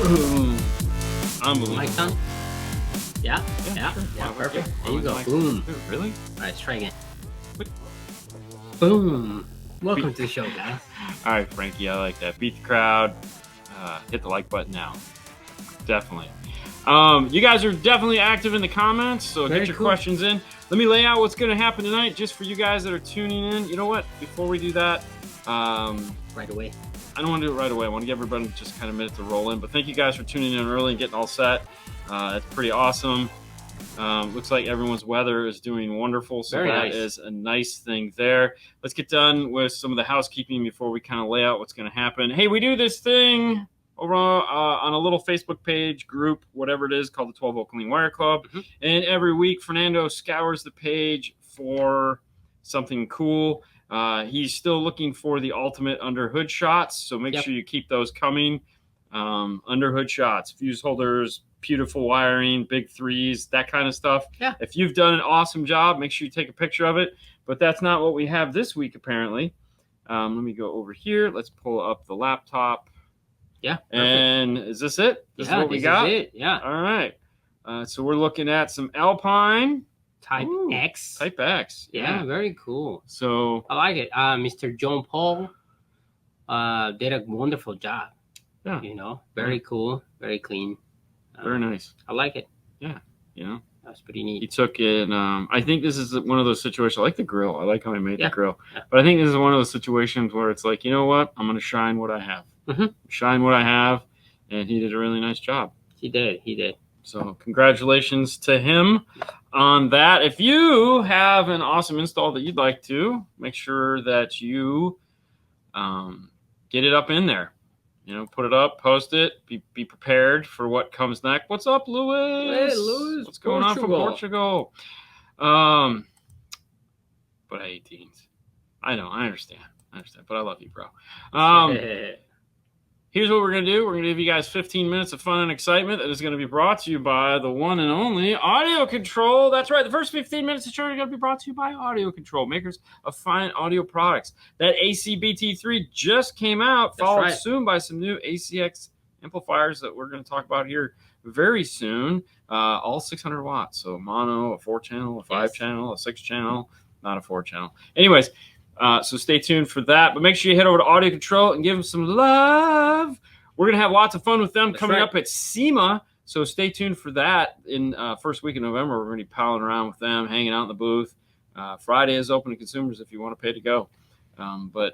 Boom. Unbelievable. Mic on? Yeah, Sure. Wow, perfect. There okay. you go. Mic. Boom. Really? All right, let's try again. Wait. Boom. Welcome to the show, guys. All right, Frankie, I like that. Beat the crowd. Hit the like button now. Definitely. You guys are definitely active in the comments, so Very get your cool. questions in. Let me lay out what's going to happen tonight, just for you guys that are tuning in. You know what? Before we do that, Right away. I don't want to do it right away. I want to give everybody just kind of a minute to roll in. But thank you guys for tuning in early and getting all set. That's pretty awesome. Looks like everyone's weather is doing wonderful, so Very that nice. is a nice thing there. Let's get done with some of the housekeeping before we kind of lay out what's going to happen. Hey, we do this thing over on a little Facebook page, group, whatever it is, called the 12 Volt Clean Wire Club. Mm-hmm. And every week, Fernando scours the page for something cool. He's still looking for the ultimate under hood shots, so make sure you keep those coming. Under hood shots, fuse holders, beautiful wiring, big threes, that kind of stuff. Yeah. If you've done an awesome job, make sure you take a picture of it. But that's not what we have this week, apparently. Let me go over here. Let's pull up the laptop. Yeah. Perfect. And is this it? This is what we this got? Is it. Yeah. All right. So we're looking at some Alpine. Type Ooh, X. Type X. Yeah, very cool. So I like it. Mr. John Paul did a wonderful job. Yeah. You know, very cool, very clean. Very nice. I like it. Yeah. You know, that's pretty neat. He took it. I think this is one of those situations. I like the grill. I like how he made the grill. Yeah. But I think this is one of those situations where it's like, you know what? I'm going to shine what I have. Mm-hmm. Shine what I have. And he did a really nice job. He did. So congratulations to him on that. If you have an awesome install that you'd like to, make sure that you get it up in there. You know, put it up, post it, be prepared for what comes next. What's up, Louis? Hey, Louis. What's going on from Portugal? But I hate teens. I know, I understand, but I love you, bro. Here's what we're going to do. We're going to give you guys 15 minutes of fun and excitement that is going to be brought to you by the one and only Audio Control. That's right. The first 15 minutes of the show are going to be brought to you by Audio Control, makers of fine audio products. That ACBT3 just came out, followed soon by some new ACX amplifiers that we're going to talk about here very soon. All 600 watts. So mono, a 4-channel, a 5-channel, a 6-channel, not a 4-channel. Anyways, so stay tuned for that. But make sure you head over to Audio Control and give them some love. We're going to have lots of fun with them coming up at SEMA. So stay tuned for that in first week of November. We're going to be palling around with them, hanging out in the booth. Friday is open to consumers if you want to pay to go. But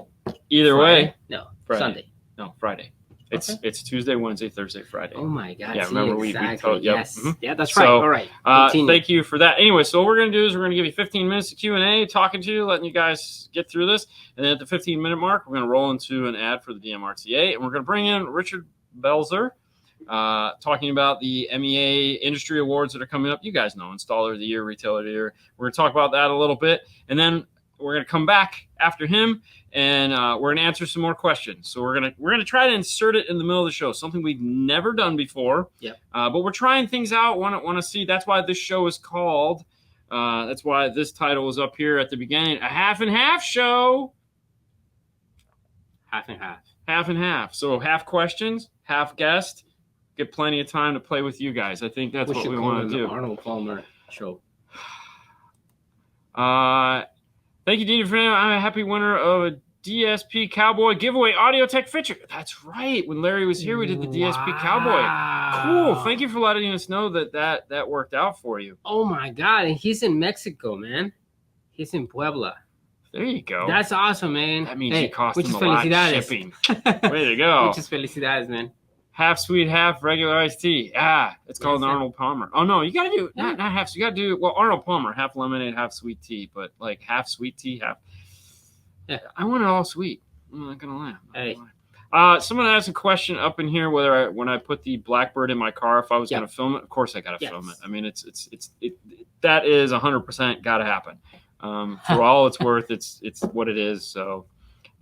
either way. No, Friday. Sunday. No, Friday. It's Tuesday, Wednesday, Thursday, Friday. Oh, my God. Yeah, remember we told you. Yes. Mm-hmm. Yeah, that's right. All right. Thank you for that. Anyway, so what we're going to do is we're going to give you 15 minutes of Q&A, talking to you, letting you guys get through this. And then at the 15-minute mark, we're going to roll into an ad for the DMRTA. And we're going to bring in Richard Belzer, talking about the MEA industry awards that are coming up. You guys know, Installer of the Year, Retailer of the Year. We're going to talk about that a little bit. And then we're going to come back after him, and we're going to answer some more questions. So we're going to try to insert it in the middle of the show, something we've never done before. Yep. But we're trying things out. Want to see. That's why this show is called. That's why this title is up here at the beginning. A half and half show. Half and half. Half and half. So half questions, half guest. Get plenty of time to play with you guys. I think that's what we want to do. Arnold Palmer show. Thank you, Dean Fernando. I'm a happy winner of a DSP Cowboy giveaway audio tech feature. That's right. When Larry was here, we did the DSP Cowboy. Cool. Thank you for letting us know that worked out for you. Oh, my God. And he's in Mexico, man. He's in Puebla. There you go. That's awesome, man. That means you cost him a lot shipping. Way to go. Muchas felicidades, man. Half sweet, half regular iced tea. It's called an Arnold Palmer. Oh, no, you got to do not half. You got to do, Arnold Palmer, half lemonade, half sweet tea, but like half sweet tea, half. Yeah, I want it all sweet. I'm not going to lie. Hey. Someone asked a question up in here whether when I put the Blackbird in my car, if I was going to film it. Of course I got to film it. I mean, that is 100% got to happen. For all it's worth, it's what it is. So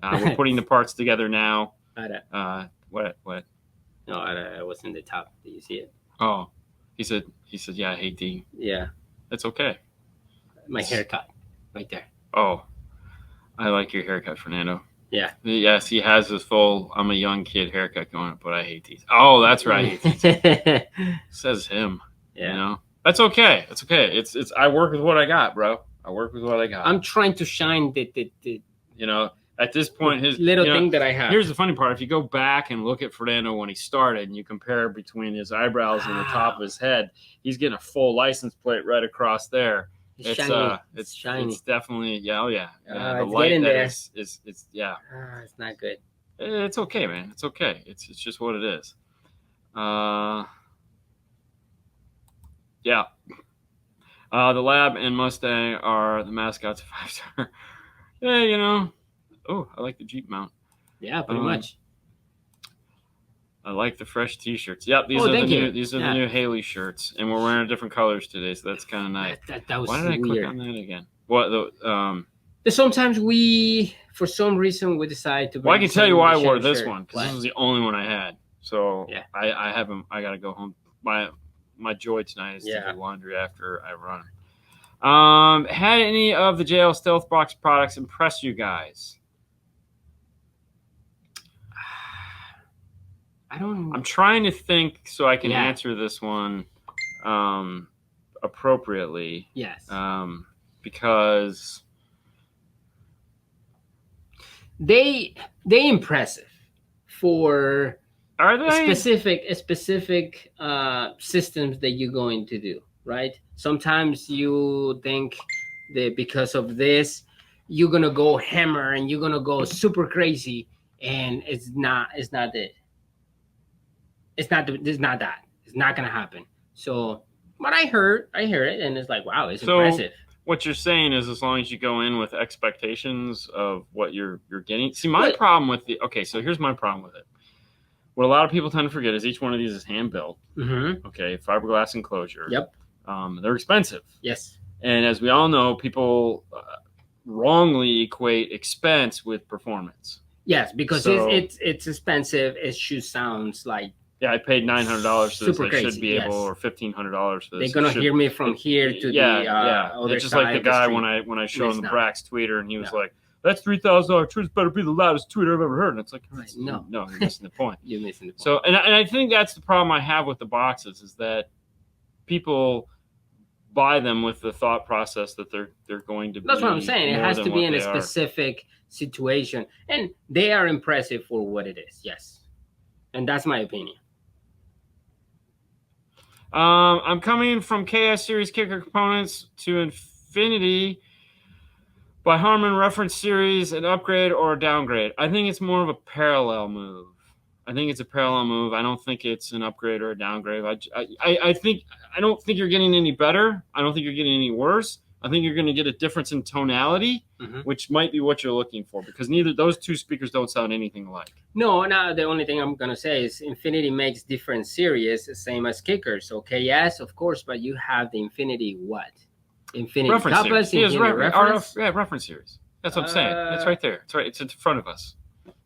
we're putting the parts together now. What? No, I was in the top. Did you see it? Oh, he said, yeah, I hate Dean. Yeah. That's okay. My haircut right there. Oh, I like your haircut, Fernando. Yeah. Yes, he has his full I'm a young kid haircut going, but I hate teeth. Oh, that's right. I hate teeth. Says him. Yeah. You know? That's okay. It's okay. It's I work with what I got, bro. I work with what I got. I'm trying to shine the you know, at this point his little thing that I have. Here's the funny part. If you go back and look at Fernando when he started and you compare between his eyebrows and the top of his head, he's getting a full license plate right across there. It's shiny. It's shiny. It's definitely the it's light getting that there. is it's It's not good. It's okay, man. It's okay. It's just what it is. Yeah. The Lab and Mustang are the mascots of 5-star. Yeah, you know. Oh, I like the Jeep mount. Yeah, pretty much. I like the fresh T-shirts. Yep, these are the new Haley shirts, and we're wearing different colors today, so that's kind of nice. That was Why did I click on that again? What the Sometimes for some reason, we decide to. Well, I can tell you why I wore this one because this was the only one I had. So yeah, I haven't. I gotta go home. My joy tonight is to do laundry after I run. Had any of the JL Stealthbox products impress you guys? I'm trying to think so I can answer this one appropriately. Yes. Because they impressive for specific systems that you're going to do, right? Sometimes you think that because of this, you're gonna go hammer and you're gonna go super crazy, and it's not that. It's not that. It's not gonna happen. So, but I heard it, and it's like, wow, it's impressive. What you're saying is, as long as you go in with expectations of what you're getting. See, my problem with so here's my problem with it. What a lot of people tend to forget is each one of these is hand built. Mm-hmm. Okay, fiberglass enclosure. Yep. They're expensive. Yes. And as we all know, people wrongly equate expense with performance. Yes, because it's expensive. It should sounds like. Yeah, I paid $900 for this. Super crazy, should be able, or $1,500 for this. They're gonna hear me from here to the other it's just side like the guy when I showed him the Brax tweeter, and he was like, "That's $3,000 tweeters better be the loudest tweeter I've ever heard." And it's like, no, you're missing the point. You're missing the point. So, and I think that's the problem I have with the boxes is that people buy them with the thought process that they're going to be. That's what I'm saying. It has to be in a specific situation, and they are impressive for what it is. Yes, and that's my opinion. I'm coming from KS Series kicker components to Infinity by Harman Reference Series, an upgrade or a downgrade. I think it's more of a parallel move. I don't think it's an upgrade or a downgrade. I don't think you're getting any better. I don't think you're getting any worse. I think you're going to get a difference in tonality, which might be what you're looking for, because those two speakers don't sound anything alike. No, the only thing I'm going to say is Infinity makes different series, same as kickers. Okay, yes, of course, but you have the Infinity what? Infinity reference Compass, series. reference? Reference series. That's what I'm saying. It's right there. It's right. It's in front of us.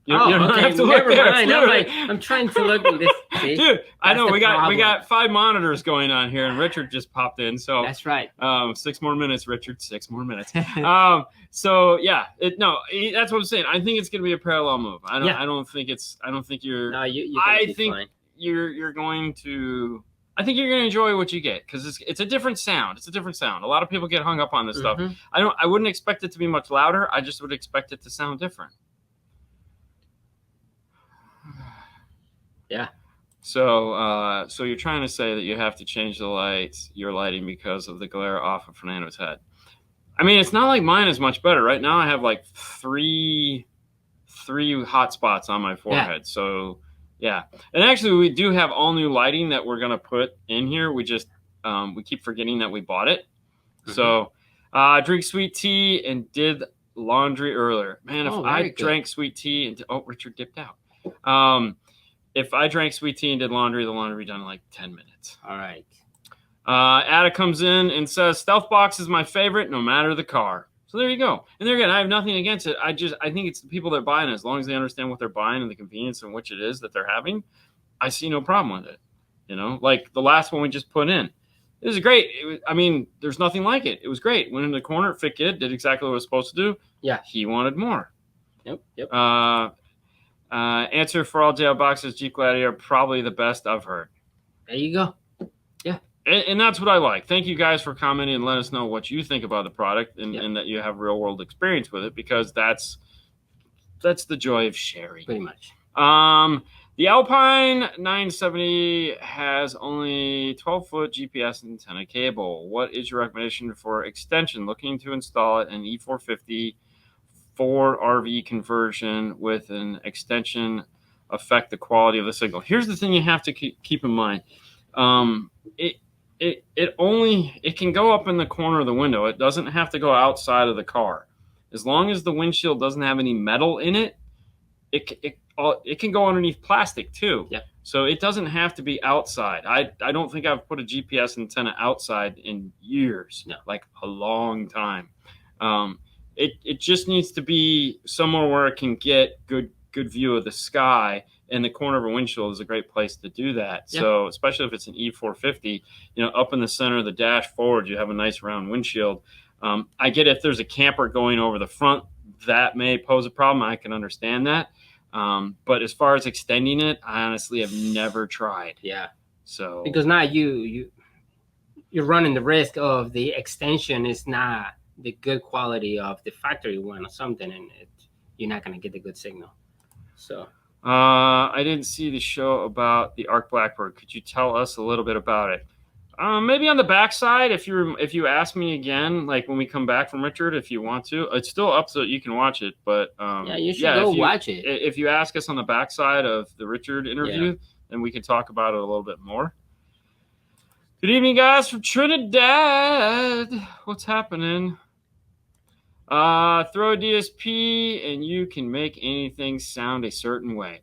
You don't have to look there. I'm trying to look at this. See? Dude, I know we got 5 monitors going on here, and Richard just popped in. So that's right. 6 more minutes, Richard. 6 more minutes. So yeah, that's what I'm saying. I think it's going to be a parallel move. I don't think you're. No, I think you're going to. I think you're going to enjoy what you get because it's a different sound. It's a different sound. A lot of people get hung up on this stuff. I wouldn't expect it to be much louder. I just would expect it to sound different. Yeah. So you're trying to say that you have to change your lighting because of the glare off of Fernando's head. I mean, it's not like mine is much better. Right now I have like three hot spots on my forehead. Yeah. So yeah. And actually we do have all new lighting that we're going to put in here. We just, we keep forgetting that we bought it. So, drink sweet tea and did laundry earlier. Man, if I drank sweet tea and Richard dipped out. If I drank sweet tea and did laundry, the laundry would be done in like 10 minutes. All right. Ada comes in and says, Stealthbox is my favorite, no matter the car. So there you go. And there again, I have nothing against it. I think it's the people that are buying it. As long as they understand what they're buying and the convenience in which it is that they're having, I see no problem with it. You know, like the last one we just put in. It was great. There's nothing like it. It was great. Went in the corner, fit good, did exactly what it was supposed to do. Yeah. He wanted more. Yep. Answer for all Stealthboxes, Jeep Gladiator, probably the best I've heard. There you go. And that's what I like. Thank you guys for commenting and let us know what you think about the product and that you have real world experience with it, because that's the joy of sharing. Pretty much. The Alpine 970 has only 12-foot GPS antenna cable. What is your recommendation for extension? Looking to install it an E450 for RV conversion with an extension affect the quality of the signal. Here's the thing you have to keep in mind. It can go up in the corner of the window. It doesn't have to go outside of the car. As long as the windshield doesn't have any metal in it, it can go underneath plastic too. Yeah. So it doesn't have to be outside. I don't think I've put a GPS antenna outside in years. No. Like a long time. It just needs to be somewhere where it can get good view of the sky, and the corner of a windshield is a great place to do that. Yeah. So especially if it's an E450, up in the center of the dash forward, you have a nice round windshield. I get if there's a camper going over the front, that may pose a problem. I can understand that. But as far as extending it, I honestly have never tried. Yeah. So because now you're running the risk of the extension is not the good quality of the factory one or something, and you're not going to get the good signal. So I didn't see the show about the Arc Blackbird. Could you tell us a little bit about it? Maybe on the backside, if you ask me again, like when we come back from Richard, if you want to, it's still up so you can watch it. But you should go watch it. If you ask us on the backside of the Richard interview, then we can talk about it a little bit more. Good evening, guys from Trinidad. What's happening? Throw a DSP and you can make anything sound a certain way.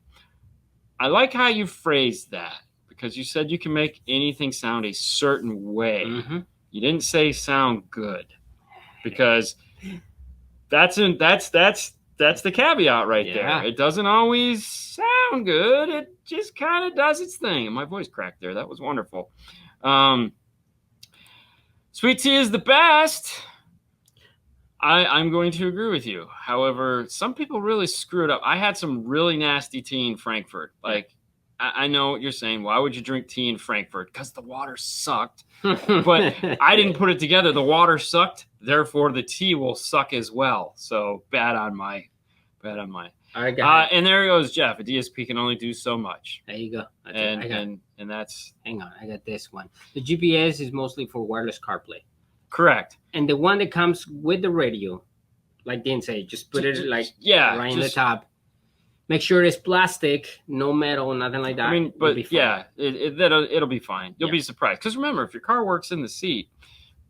I like how you phrased that, because you said you can make anything sound a certain way. Mm-hmm. You didn't say sound good, because that's the caveat right there. It doesn't always sound good. It just kind of does its thing. And my voice cracked there. That was wonderful. Sweet tea is the best. I'm going to agree with you. However, some people really screw it up. I had some really nasty tea in Frankfurt. Like, I know what you're saying. Why would you drink tea in Frankfurt? Because the water sucked. But I didn't put it together. The water sucked. Therefore, the tea will suck as well. So bad on my. All right, and there goes Jeff. A DSP can only do so much. There you go. And that's. Hang on, I got this one. The GPS is mostly for wireless CarPlay. Correct. And the one that comes with the radio, like Dean said, just put it right in the top. Make sure it's plastic, no metal, nothing like that. I mean, but it'll be fine. You'll be surprised. Because remember, if your car works in the seat,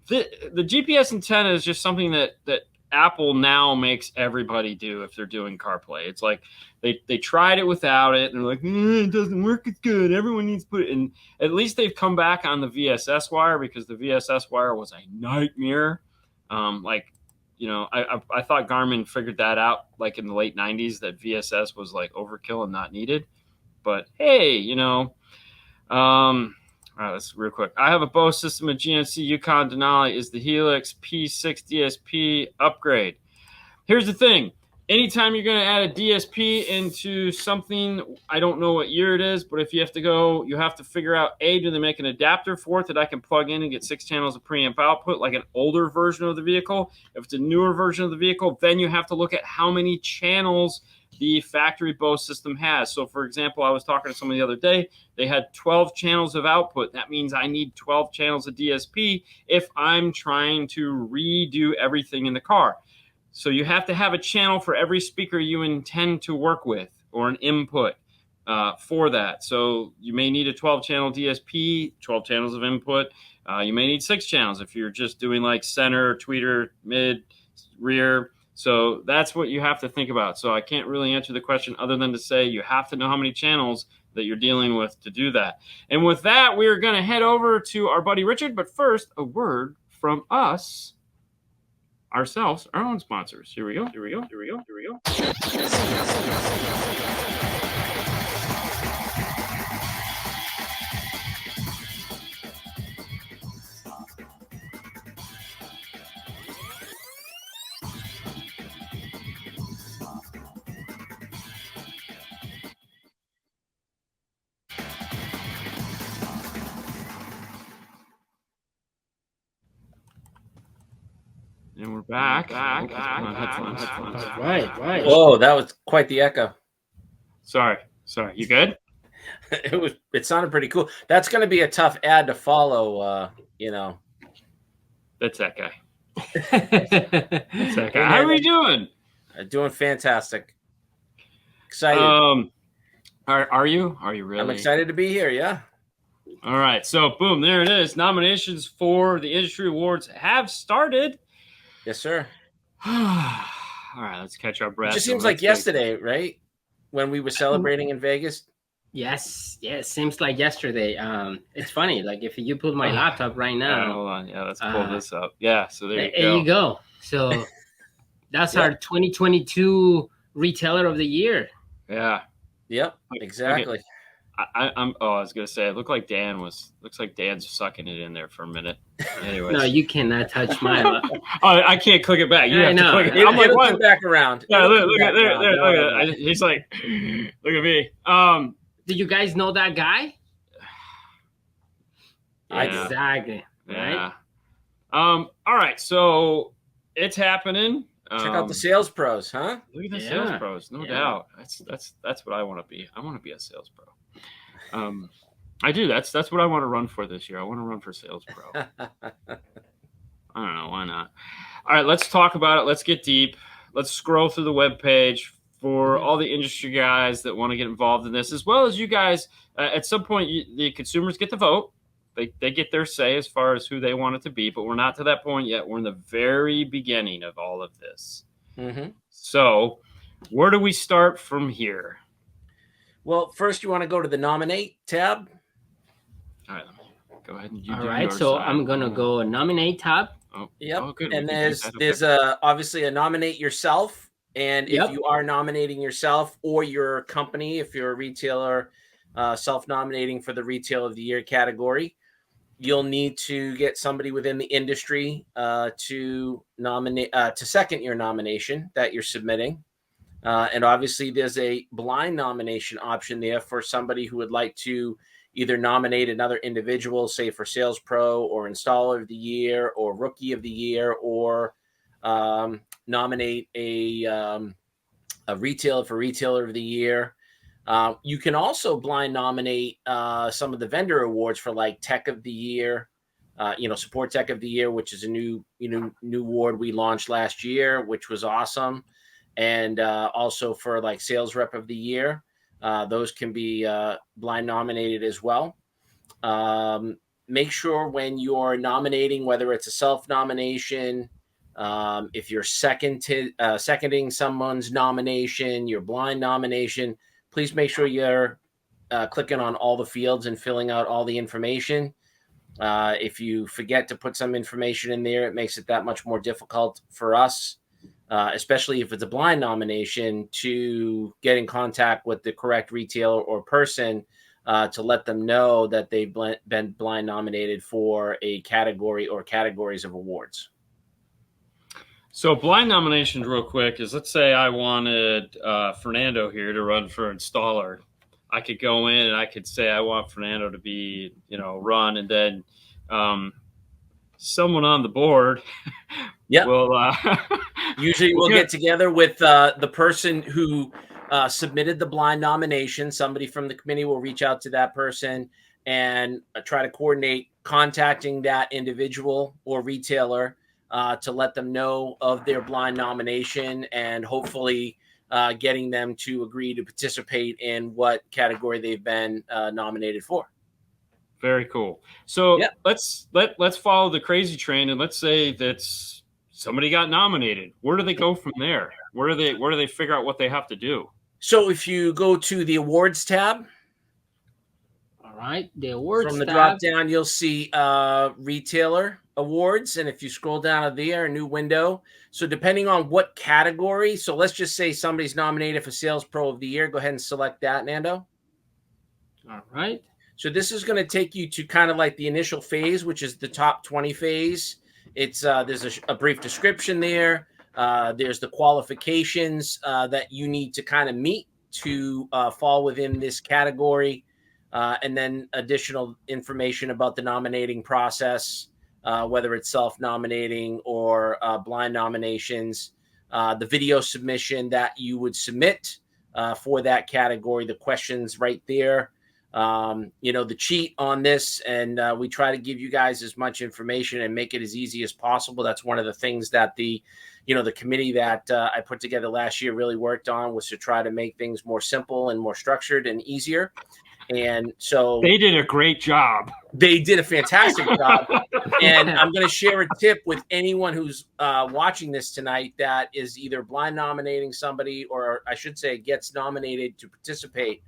the GPS antenna is just something that Apple now makes everybody do if they're doing CarPlay. It's like they tried it without it, and they're like, it doesn't work as good. Everyone needs to put it in. At least they've come back on the VSS wire, because the VSS wire was a nightmare. I thought Garmin figured that out like in the late 90s, that VSS was like overkill and not needed. But hey, all right, let's real quick. I have a Bose system, a GNC Yukon Denali is the Helix P6 DSP upgrade. Here's the thing. Anytime you're going to add a DSP into something, I don't know what year it is, but if you have to go, you have to figure out, do they make an adapter for it that I can plug in and get 6 channels of preamp output, like an older version of the vehicle? If it's a newer version of the vehicle, then you have to look at how many channels the factory Bose system has. So, for example, I was talking to someone the other day. They had 12 channels of output. That means I need 12 channels of DSP if I'm trying to redo everything in the car. So you have to have a channel for every speaker you intend to work with, or an input for that. So you may need a 12-channel DSP, 12 channels of input. You may need 6 channels if you're just doing like center, tweeter, mid, rear. So that's what you have to think about. So I can't really answer the question other than to say you have to know how many channels that you're dealing with to do that. And with that, we're going to head over to our buddy Richard. But first, a word from us. Ourselves, our own sponsors. Here we go. And we're back. Headphones. Right. Whoa, that was quite the echo. Sorry. You good? It sounded pretty cool. That's going to be a tough ad to follow. That's that guy. That's That guy. How are we doing? Doing fantastic. Excited. Are you really? I'm excited to be here. Yeah. All right. So boom, there it is. Nominations for the industry awards have started. Yes, sir. All right, let's catch our breath. It just seems like yesterday, right? When we were celebrating in Vegas. Yes, seems like yesterday. It's funny, like if you pull my laptop right now. Hold on, let's pull this up. Yeah, so there you go. So that's our 2022 retailer of the year. Yeah. Yep. Exactly. I was gonna say it looks like Dan's sucking it in there for a minute. Anyways. No, you cannot touch my laptop. I can't click it back. You have to click it. I'm like, what? Back around. Yeah, look at there. He's like, look at me. Do you guys know that guy? Yeah. Exactly. Yeah. All right, so it's happening. Check out the sales pros, huh? Look at the sales pros, no doubt. That's what I want to be. I want to be a sales pro. I do. That's what I want to run for this year. I want to run for sales pro. I don't know why not. All right, let's talk about it. Let's get deep. Let's scroll through the webpage for all the industry guys that want to get involved in this, as well as you guys. At some point, the consumers get to vote. They get their say as far as who they want it to be, but we're not to that point yet. We're in the very beginning of all of this. Mm-hmm. So where do we start from here? Well, first you want to go to the nominate tab. All right, go ahead. All right, so I'm going to go nominate tab. Oh, yep. Oh, good. And there's obviously a nominate yourself. And if you are nominating yourself or your company, if you're a retailer, self-nominating for the Retail of the Year category, you'll need to get somebody within the industry to nominate to second your nomination that you're submitting. And obviously, there's a blind nomination option there for somebody who would like to either nominate another individual, say for Sales Pro or Installer of the Year or Rookie of the Year, or nominate a retailer for Retailer of the Year. You can also blind nominate some of the vendor awards for like Tech of the Year, Support Tech of the Year, which is a new award we launched last year, which was awesome. And also for like Sales Rep of the Year, those can be blind nominated as well. Make sure when you're nominating, whether it's a self-nomination, if you're seconding someone's nomination, your blind nomination, please make sure you're clicking on all the fields and filling out all the information. If you forget to put some information in there, it makes it that much more difficult for us, especially if it's a blind nomination, to get in contact with the correct retailer or person to let them know that they've been blind nominated for a category or categories of awards. So blind nominations real quick is, let's say I wanted Fernando here to run for installer. I could go in and I could say I want Fernando to be, run, and then someone on the board will usually we'll get together with the person who submitted the blind nomination. Somebody from the committee will reach out to that person and try to coordinate contacting that individual or retailer to let them know of their blind nomination, and hopefully getting them to agree to participate in what category they've been nominated for. Very cool. So let's follow the crazy train, and let's say that somebody got nominated. Where do they go from there? Where do they figure out what they have to do? So if you go to the awards tab, all right, the awards from the tab, drop down, you'll see retailer awards, and if you scroll down to there, a new window. So depending on what category, so let's just say somebody's nominated for Sales Pro of the Year. Go ahead and select that, Nando. All right. So this is going to take you to kind of like the initial phase, which is the top 20 phase. It's there's a brief description there. There's the qualifications that you need to kind of meet to fall within this category, and then additional information about the nominating process. whether it's self-nominating or blind nominations, the video submission that you would submit for that category, the questions right there. The cheat on this, and we try to give you guys as much information and make it as easy as possible. That's one of the things that the committee that I put together last year really worked on, was to try to make things more simple and more structured and easier. And so they did a great job. They did a fantastic job. And I'm going to share a tip with anyone who's watching this tonight that is either blind nominating somebody, or I should say gets nominated to participate.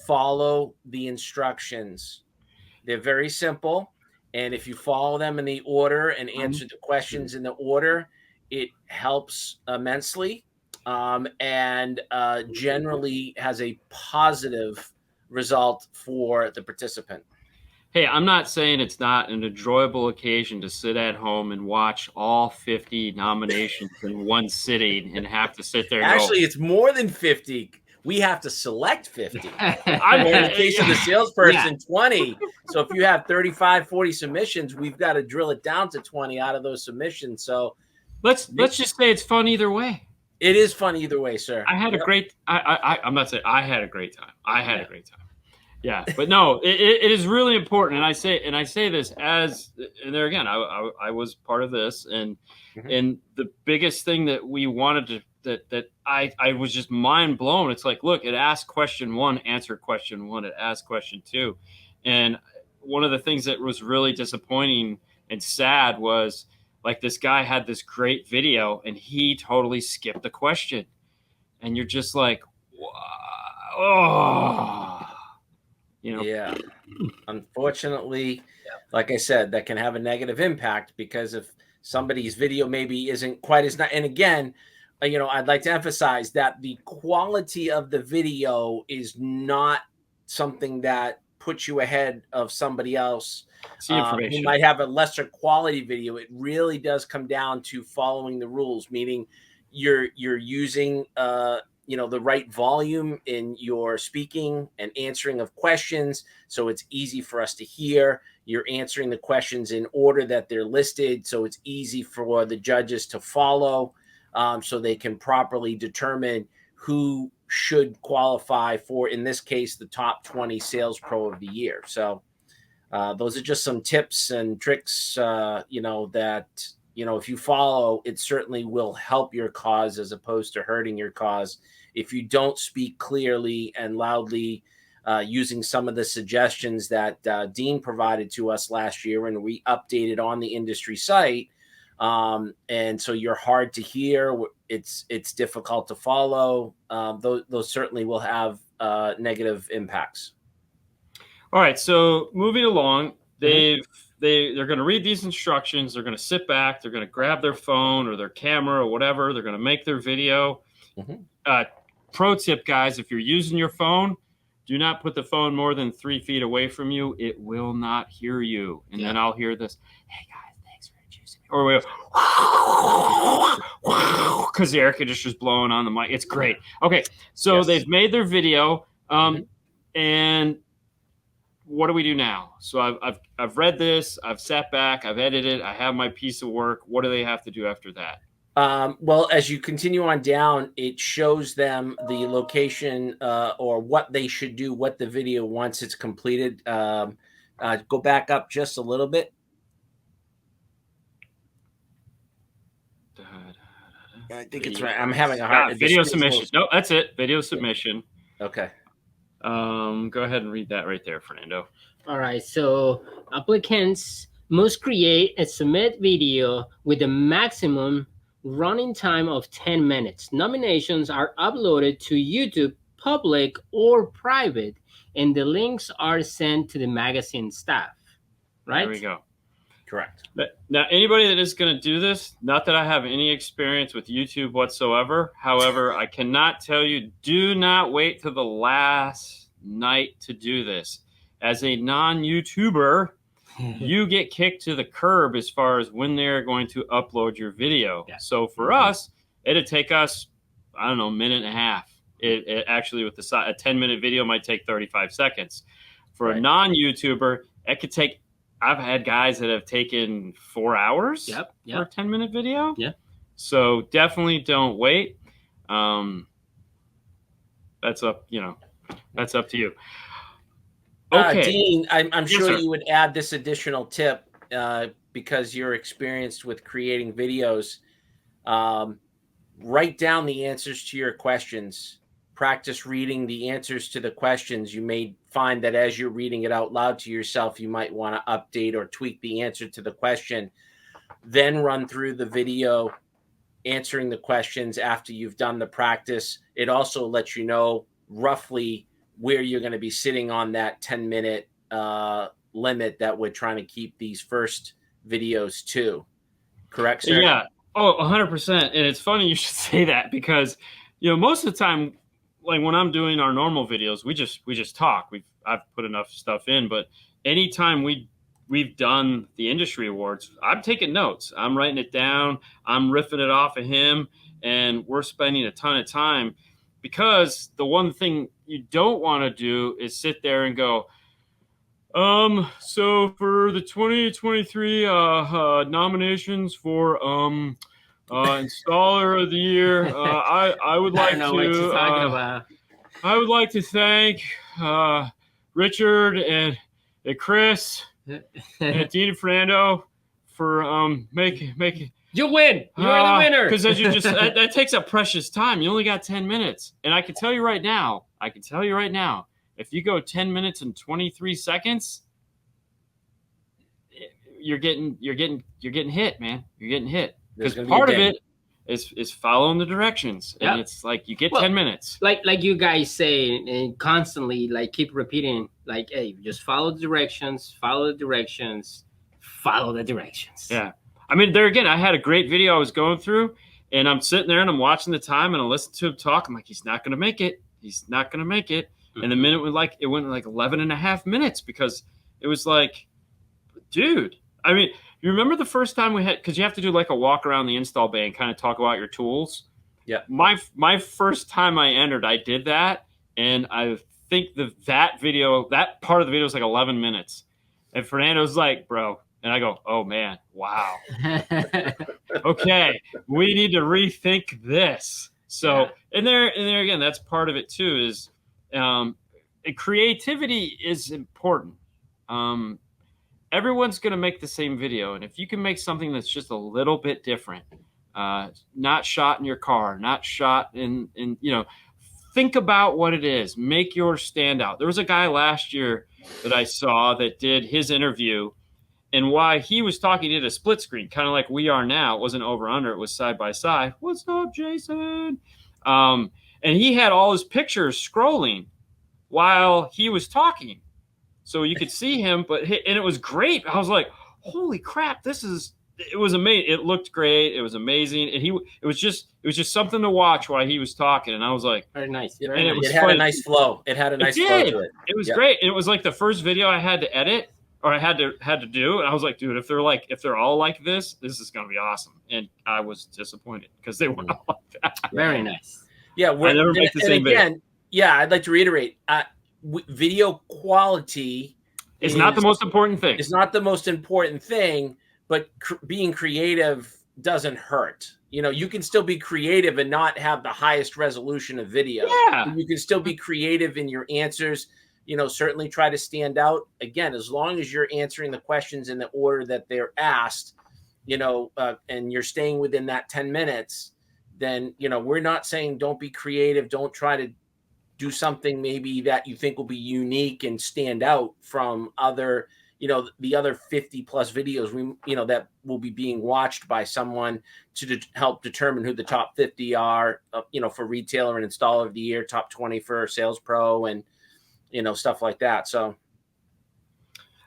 Follow the instructions. They're very simple. And if you follow them in the order and answer the questions in the order, it helps immensely, and generally has a positive result for the participant. Hey, I'm not saying it's not an enjoyable occasion to sit at home and watch all 50 nominations in one sitting and have to sit there. Actually, it's more than 50. We have to select 50. In the case of the salesperson, 20. So if you have 35, 40 submissions, we've got to drill it down to 20 out of those submissions. So let's just say it's fun either way. It is fun either way, sir. I had a great. I'm not saying I had a great time. I had a great time. Yeah, but no, it is really important, and I say this as, and there again, I was part of this, and and the biggest thing that we wanted to that I was just mind blown. It's like, look, it asked question 1, answer question 1, it asked question 2, and one of the things that was really disappointing and sad was, like, this guy had this great video and he totally skipped the question, and you're just like, oh. Yeah. Unfortunately, like I said, that can have a negative impact, because if somebody's video maybe isn't quite as nice, and again, I'd like to emphasize that the quality of the video is not something that puts you ahead of somebody else who might have a lesser quality video. It really does come down to following the rules, meaning you're using the right volume in your speaking and answering of questions, so it's easy for us to hear. You're answering the questions in order that they're listed, so it's easy for the judges to follow, so they can properly determine who should qualify for, in this case, the top 20 sales pro of the year. So those are just some tips and tricks, that if you follow, it certainly will help your cause as opposed to hurting your cause. If you don't speak clearly and loudly, using some of the suggestions that Dean provided to us last year and we updated on the industry site, and so you're hard to hear, it's difficult to follow, those certainly will have negative impacts. All right, so moving along, they're going to read these instructions. They're going to sit back. They're going to grab their phone or their camera or whatever. They're going to make their video. Pro tip, guys, if you're using your phone, do not put the phone more than 3 feet away from you. It will not hear you. And then I'll hear this, hey, guys, thanks for introducing me. Or we'll, because the air conditioner's blowing on the mic. It's great. Okay, so they've made their video. And what do we do now? So I've read this, I've sat back, I've edited, I have my piece of work. What do they have to do after that? Well, as you continue on down, it shows them the location or what they should do, what the video once it's completed. Go back up just a little bit. I think it's right. I'm having a hard video submission. No, that's it. Video submission. Okay. Go ahead and read that right there, Fernando. All right. So applicants must create a submit video with a maximum running time of 10 minutes. Nominations are uploaded to YouTube, public or private, and the links are sent to the magazine staff. Right? There we go. Correct. Now, anybody that is going to do this, not that I have any experience with YouTube whatsoever. However, I cannot tell you, do not wait till the last night to do this. As a non-YouTuber, you get kicked to the curb as far as when they're going to upload your video. Yeah. So for us, it'd take us, I don't know, a minute and a half. It actually, with a 10-minute video might take 35 seconds. For a non-YouTuber, it could take I've had guys that have taken 4 hours Yep. for a 10-minute video. Yeah. So definitely don't wait. That's up, that's up to you. Okay. Dean, I'm sure sir. you would add this additional tip because you're experienced with creating videos. Write down the answers to your questions. Practice reading the answers to the questions. You may find that as you're reading it out loud to yourself, you might want to update or tweak the answer to the question. Then run through the video answering the questions after you've done the practice. It also lets you know roughly where you're going to be sitting on that 10-minute limit that we're trying to keep these first videos to. Correct, sir? Yeah. Oh, 100%. And it's funny you should say that because, most of the time, like when I'm doing our normal videos, we just talk. I've put enough stuff in, but anytime we've done the industry awards, I'm taking notes. I'm writing it down. I'm riffing it off of him, and we're spending a ton of time because the one thing you don't want to do is sit there and go, so for the 2023 nominations for installer of the year, I would like I would like to thank Richard and Chris and Dean and Fernando for making You win. You are the winner. because that takes up precious time. You only got 10 minutes, and I can tell you right now, if you go 10 minutes and 23 seconds, you're getting hit, man. You're getting hit. Because part of it is following the directions. And it's like you get 10 minutes. Like you guys say and constantly like keep repeating, like, hey, just follow the directions, follow the directions, follow the directions. Yeah. I mean, there again, I had a great video I was going through, and I'm sitting there and I'm watching the time and I listen to him talk. I'm like, he's not gonna make it. He's not gonna make it. And the minute it went like 11 and a half minutes because it was like, dude, I mean, you remember the first time we had, because you have to do like a walk around the install bay and kind of talk about your tools. Yeah. My first time I entered, I did that. And I think that part of the video was like 11 minutes. And Fernando's like, bro. And I go, oh man, wow. Okay. We need to rethink this. So, and there again, that's part of it too, is creativity is important. Everyone's going to make the same video. And if you can make something that's just a little bit different, not shot in your car, not shot in think about what it is. Make yours stand out. There was a guy last year that I saw that did his interview, and while he was talking, he did a split screen, kind of like we are now. It wasn't over under, it was side by side. What's up, Jason? And he had all his pictures scrolling while he was talking. So you could see him, and it was great. I was like, holy crap, it was amazing. It looked great. It was amazing. And it was just something to watch while he was talking. And I was like, very nice. It had a nice flow. It had a nice flow to it. It was great. And it was like the first video I had to edit or I had to do. And I was like, dude, if they're all like this is going to be awesome. And I was disappointed because they weren't all like that. Very nice. Yeah. I never make the same video. Yeah, I'd like to reiterate, video quality is not the most important thing. It's not the most important thing, but being creative doesn't hurt. You can still be creative and not have the highest resolution of video. Yeah. You can still be creative in your answers. Certainly try to stand out. Again, as long as you're answering the questions in the order that they're asked, and you're staying within that 10 minutes, then, we're not saying don't be creative. Don't try to do something maybe that you think will be unique and stand out from other, the other 50 plus videos that will be being watched by someone to help determine who the top 50 are, for retailer and installer of the year, top 20 for sales pro and, stuff like that. So.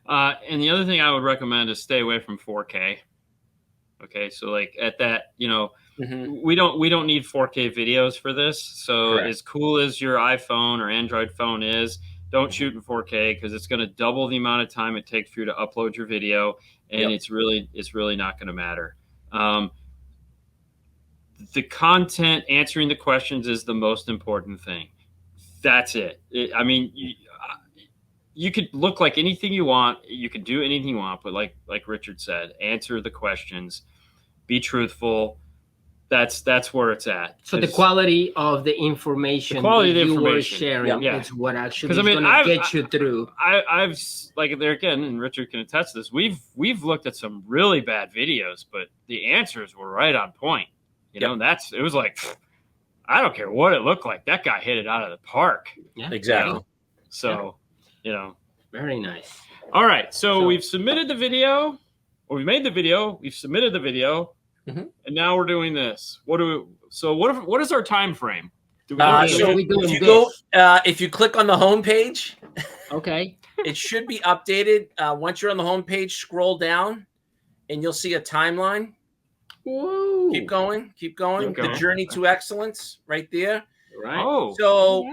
And the other thing I would recommend is stay away from 4K. Okay. So like at that, we don't need 4K videos for this. So correct. As cool as your iPhone or Android phone is, don't shoot in 4K because it's going to double the amount of time it takes for you to upload your video, and it's really not going to matter. The content, answering the questions is the most important thing. That's it. I mean, you could look like anything you want. You can do anything you want, but like Richard said, answer the questions, be truthful. That's where it's at. So the quality of the information you were sharing is what actually is going to get you through. I've like there again, and Richard can attest to this. We've looked at some really bad videos, but the answers were right on point. You know, it was like, I don't care what it looked like. That guy hit it out of the park. Yeah, exactly. You know? So, you know, very nice. All right, so we've submitted the video, or we made the video. We've submitted the video. Mm-hmm. And now we're doing this. What is our time frame? If you click on the home page, okay, it should be updated. Once you're on the home page, scroll down, and you'll see a timeline. Whoa. Keep going. The journey to excellence, right there. Right. Oh, so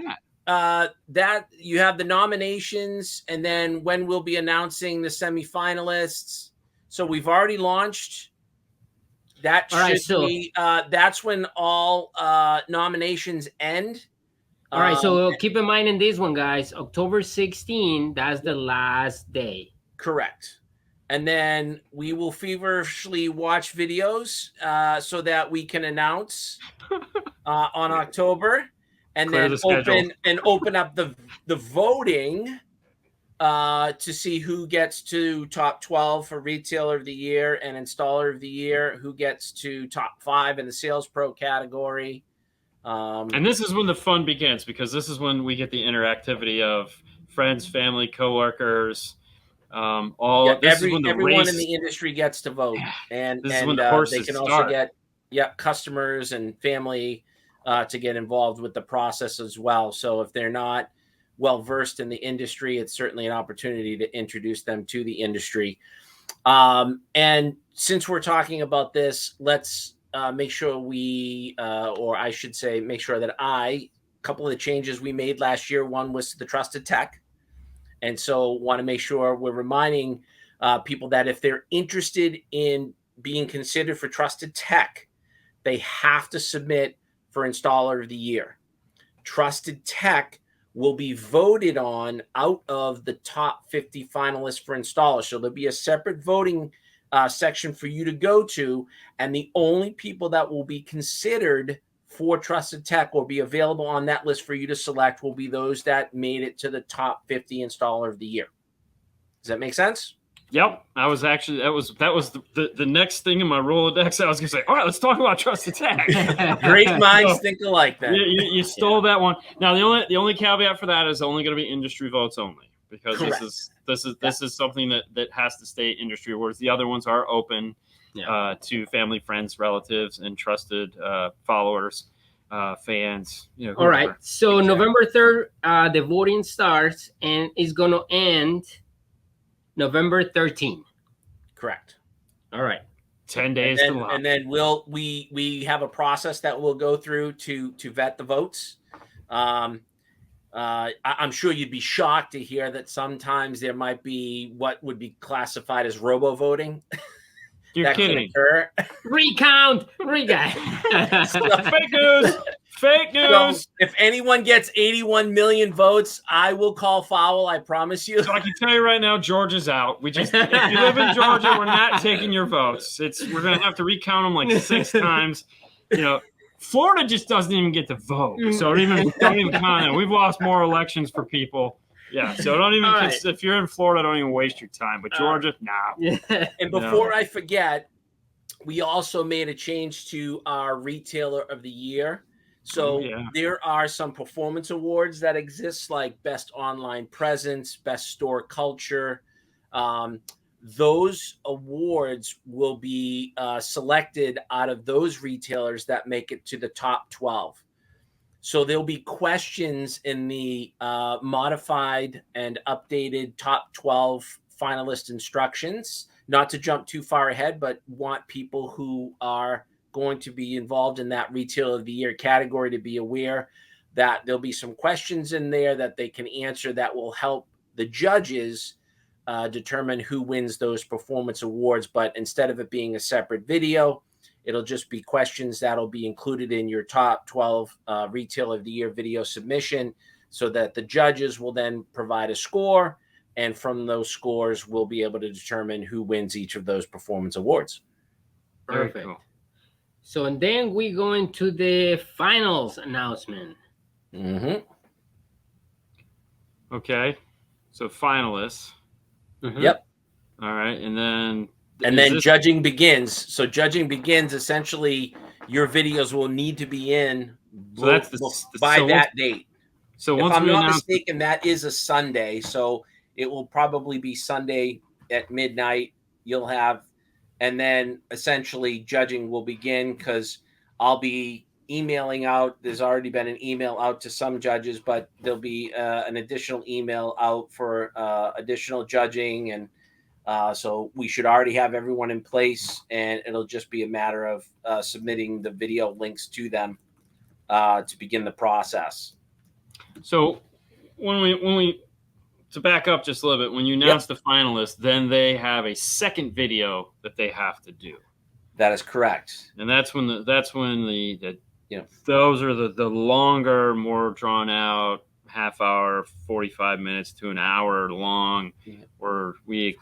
that you have the nominations, and then when we'll be announcing the semifinalists. So we've already launched. That should be. That's when all nominations end. All right, so keep in mind in this one, guys, October 16, that's the last day. Correct. And then we will feverishly watch videos so that we can announce on October, and then open up the voting to see who gets to top 12 for Retailer of the Year and Installer of the Year, who gets to top 5 in the Sales Pro category. And this is when the fun begins, because this is when we get the interactivity of friends, family, coworkers. Everyone in the industry gets to vote, and they can also get customers and family to get involved with the process as well. So if they're not well versed in the industry, it's certainly an opportunity to introduce them to the industry. And since we're talking about this, let's make sure make sure that a couple of the changes we made last year. One was the Trusted Tech. And so want to make sure we're reminding people that if they're interested in being considered for Trusted Tech, they have to submit for Installer of the Year. Trusted Tech will be voted on out of the top 50 finalists for installers. So there'll be a separate voting section for you to go to, and the only people that will be considered for Trusted Tech will be available on that list for you to select will be those that made it to the top 50 Installer of the Year. Does that make sense? Yep. That was the next thing in my Rolodex. I was going to say, all right, let's talk about Trusted Tech. Great minds think alike then. You stole that one. Now, the only caveat for that is only going to be industry votes only, because this is something that has to stay industry, whereas the other ones are open to family, friends, relatives, and trusted followers, fans. All right. So November 3rd, the voting starts and is going to end November 13th. Correct. All right. 10 days. And then we have a process that we'll go through to vet the votes. I'm sure you'd be shocked to hear that sometimes there might be what would be classified as robo voting. You're kidding. Recount. Fake news. So if anyone gets 81 million votes, I will call foul. I promise you. So I can tell you right now, Georgia's out. If you live in Georgia, we're not taking your votes. We're going to have to recount them like 6 times. Florida just doesn't even get to vote. So don't even count it. We've lost more elections for people. Yeah, so don't even if you're in Florida, don't even waste your time. But Georgia, nah. And before I forget, we also made a change to our Retailer of the Year. So there are some performance awards that exist, like Best Online Presence, Best Store Culture. Those awards will be selected out of those retailers that make it to the top 12. So there'll be questions in the modified and updated top 12 finalist instructions, not to jump too far ahead, but want people who are going to be involved in that Retailer of the Year category to be aware that there'll be some questions in there that they can answer that will help the judges determine who wins those performance awards. But instead of it being a separate video, it'll just be questions that'll be included in your top 12 Retailer of the Year video submission, so that the judges will then provide a score And from those scores, we'll be able to determine who wins each of those performance awards. Perfect. Cool. So, and then we go into the finals announcement. Mm-hmm. Okay. So finalists. Mm-hmm. Yep. All right. And then judging begins. So judging begins, essentially your videos will need to be in by that date. So if I'm not mistaken, that is a Sunday. So it will probably be Sunday at midnight. You'll have, and then essentially judging will begin because I'll be emailing out. There's already been an email out to some judges, but there'll be an additional email out for additional judging. And so we should already have everyone in place, and it'll just be a matter of submitting the video links to them to begin the process. So when we to back up just a little bit, when you announce the finalists, then they have a second video that they have to do. That is correct. And that's when the those are the longer, more drawn out, half hour, 45 minutes to an hour long, where you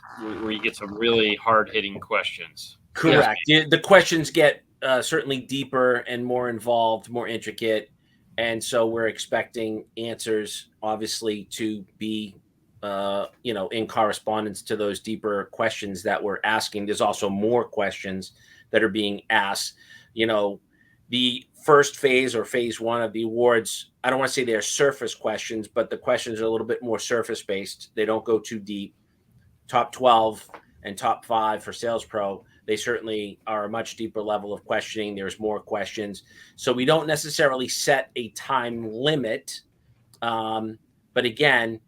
get some really hard hitting questions. Correct. The questions get certainly deeper and more involved, more intricate. And so we're expecting answers, obviously, to be, in correspondence to those deeper questions that we're asking. There's also more questions that are being asked. The first phase or phase one of the awards, I don't want to say they're surface questions, but the questions are a little bit more surface based. They don't go too deep. Top 12 and top 5 for Sales Pro, they certainly are a much deeper level of questioning. There's more questions. So we don't necessarily set a time limit. But again,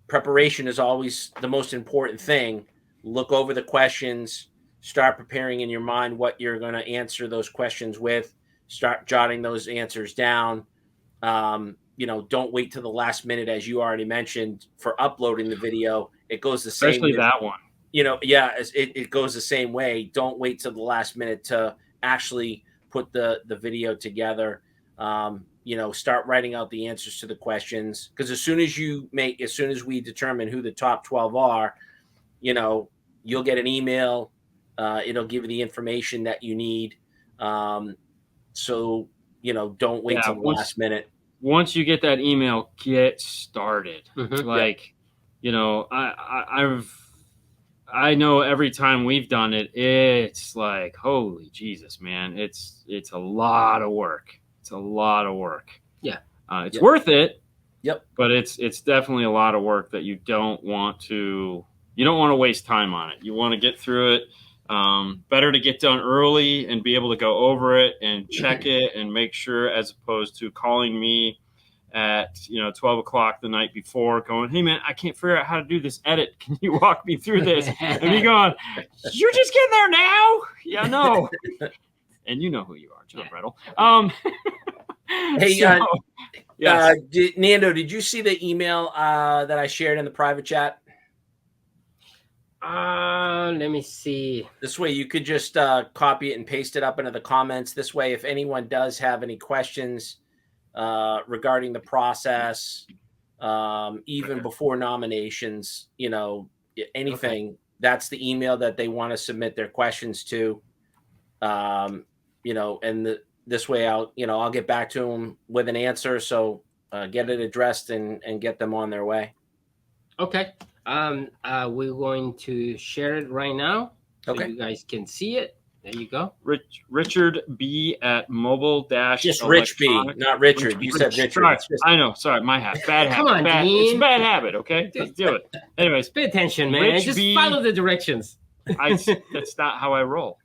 preparation is always the most important thing. Look over the questions, start preparing in your mind what you're going to answer those questions with, start jotting those answers down. Don't wait to the last minute, as you already mentioned, for uploading the video. It goes the same. Especially that one. It goes the same way. Don't wait till the last minute to actually put the video together. Start writing out the answers to the questions, because as soon as we determine who the top 12 are, you'll get an email. It'll give you the information that you need. Don't wait till the last minute. Once you get that email, get started. I know every time we've done it, it's like, holy Jesus, man, it's a lot of work. It's a lot of work. Yeah. It's worth it. Yep. But it's definitely a lot of work that you don't want to waste time on it. You want to get through it. Better to get done early and be able to go over it and check it and make sure, as opposed to calling me at 12 o'clock the night before going, hey man, I can't figure out how to do this edit. Can you walk me through this? And me going, you're just getting there now? Yeah, no. And you know who you are, John Brettel. Hey, Nando, did you see the email that I shared in the private chat? Let me see. This way you could just copy it and paste it up into the comments. This way, if anyone does have any questions regarding the process, even before nominations, anything, that's the email that they want to submit their questions to. This way I'll get back to them with an answer. So get it addressed and get them on their way. Okay. We're going to share it right now so you guys can see it. There you go. Richard B at mobile dash. Just Rich B, not Richard. You said Richard. Sorry. I know. Sorry, my habit. Bad habit. Come on, Dean. It's a bad habit. Okay, let's do it. Anyways, pay attention, man. Just follow the directions. That's not how I roll.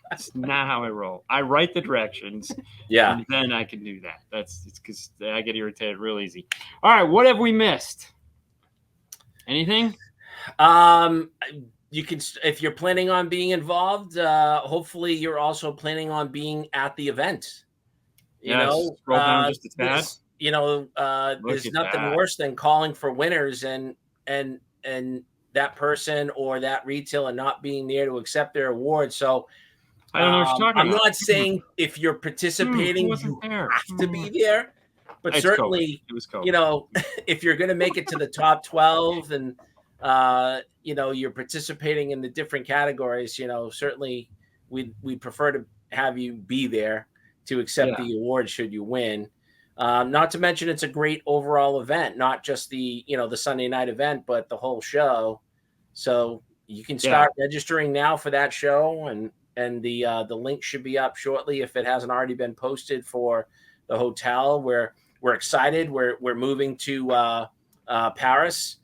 That's not how I roll. I write the directions. Yeah. And then I can do that. It's because I get irritated real easy. All right. What have we missed? Anything? You can, if you're planning on being involved, hopefully you're also planning on being at the event. Scroll down just a tad. There's nothing worse than calling for winners and that person or that retailer not being there to accept their award. So I don't know what you're talking about. I'm not saying if you're participating, you have to be there, but It's certainly, COVID. It was COVID. you know, if you're going to make it to the top 12 and, you know, you're participating in the different categories, you know, certainly we'd prefer to have you be there to accept the award should you win. Not to mention it's a great overall event, not just the, you know, the Sunday night event, but the whole show. So you can start registering now for that show, and the link should be up shortly if it hasn't already been posted for the hotel. We're excited. We're moving to Paris.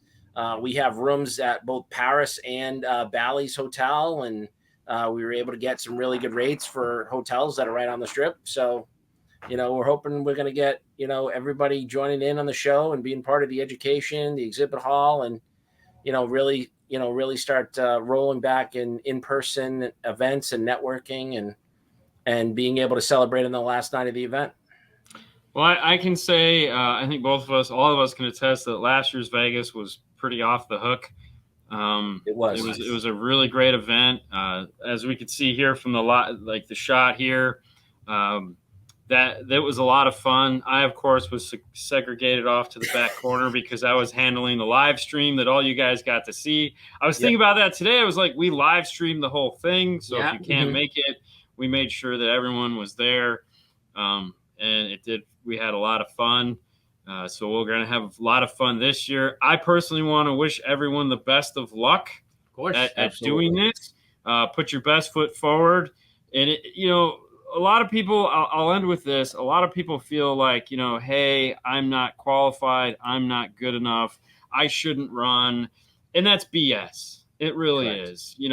We have rooms at both Paris and Bally's Hotel, and we were able to get some really good rates for hotels that are right on the strip. So, you know, we're hoping we're going to get, you know, everybody joining in on the show and being part of the education, the exhibit hall, and, you know, really start rolling back in-person events and networking and being able to celebrate on the last night of the event. Well, I can say, I think all of us can attest that last year's Vegas was pretty off the hook. It was a really great event. As we could see here from the shot here, that was a lot of fun. I, of course, was segregated off to the back corner because I was handling the live stream that all you guys got to see. I was thinking about that today. I was like, we live streamed the whole thing. So if you can't make it, we made sure that everyone was there. And we had a lot of fun. So we're going to have a lot of fun this year. I personally want to wish everyone the best of luck at doing this. Put your best foot forward. And, a lot of people, I'll end with this. A lot of people feel like, hey, I'm not qualified. I'm not good enough. I shouldn't run. And that's BS. It really is. You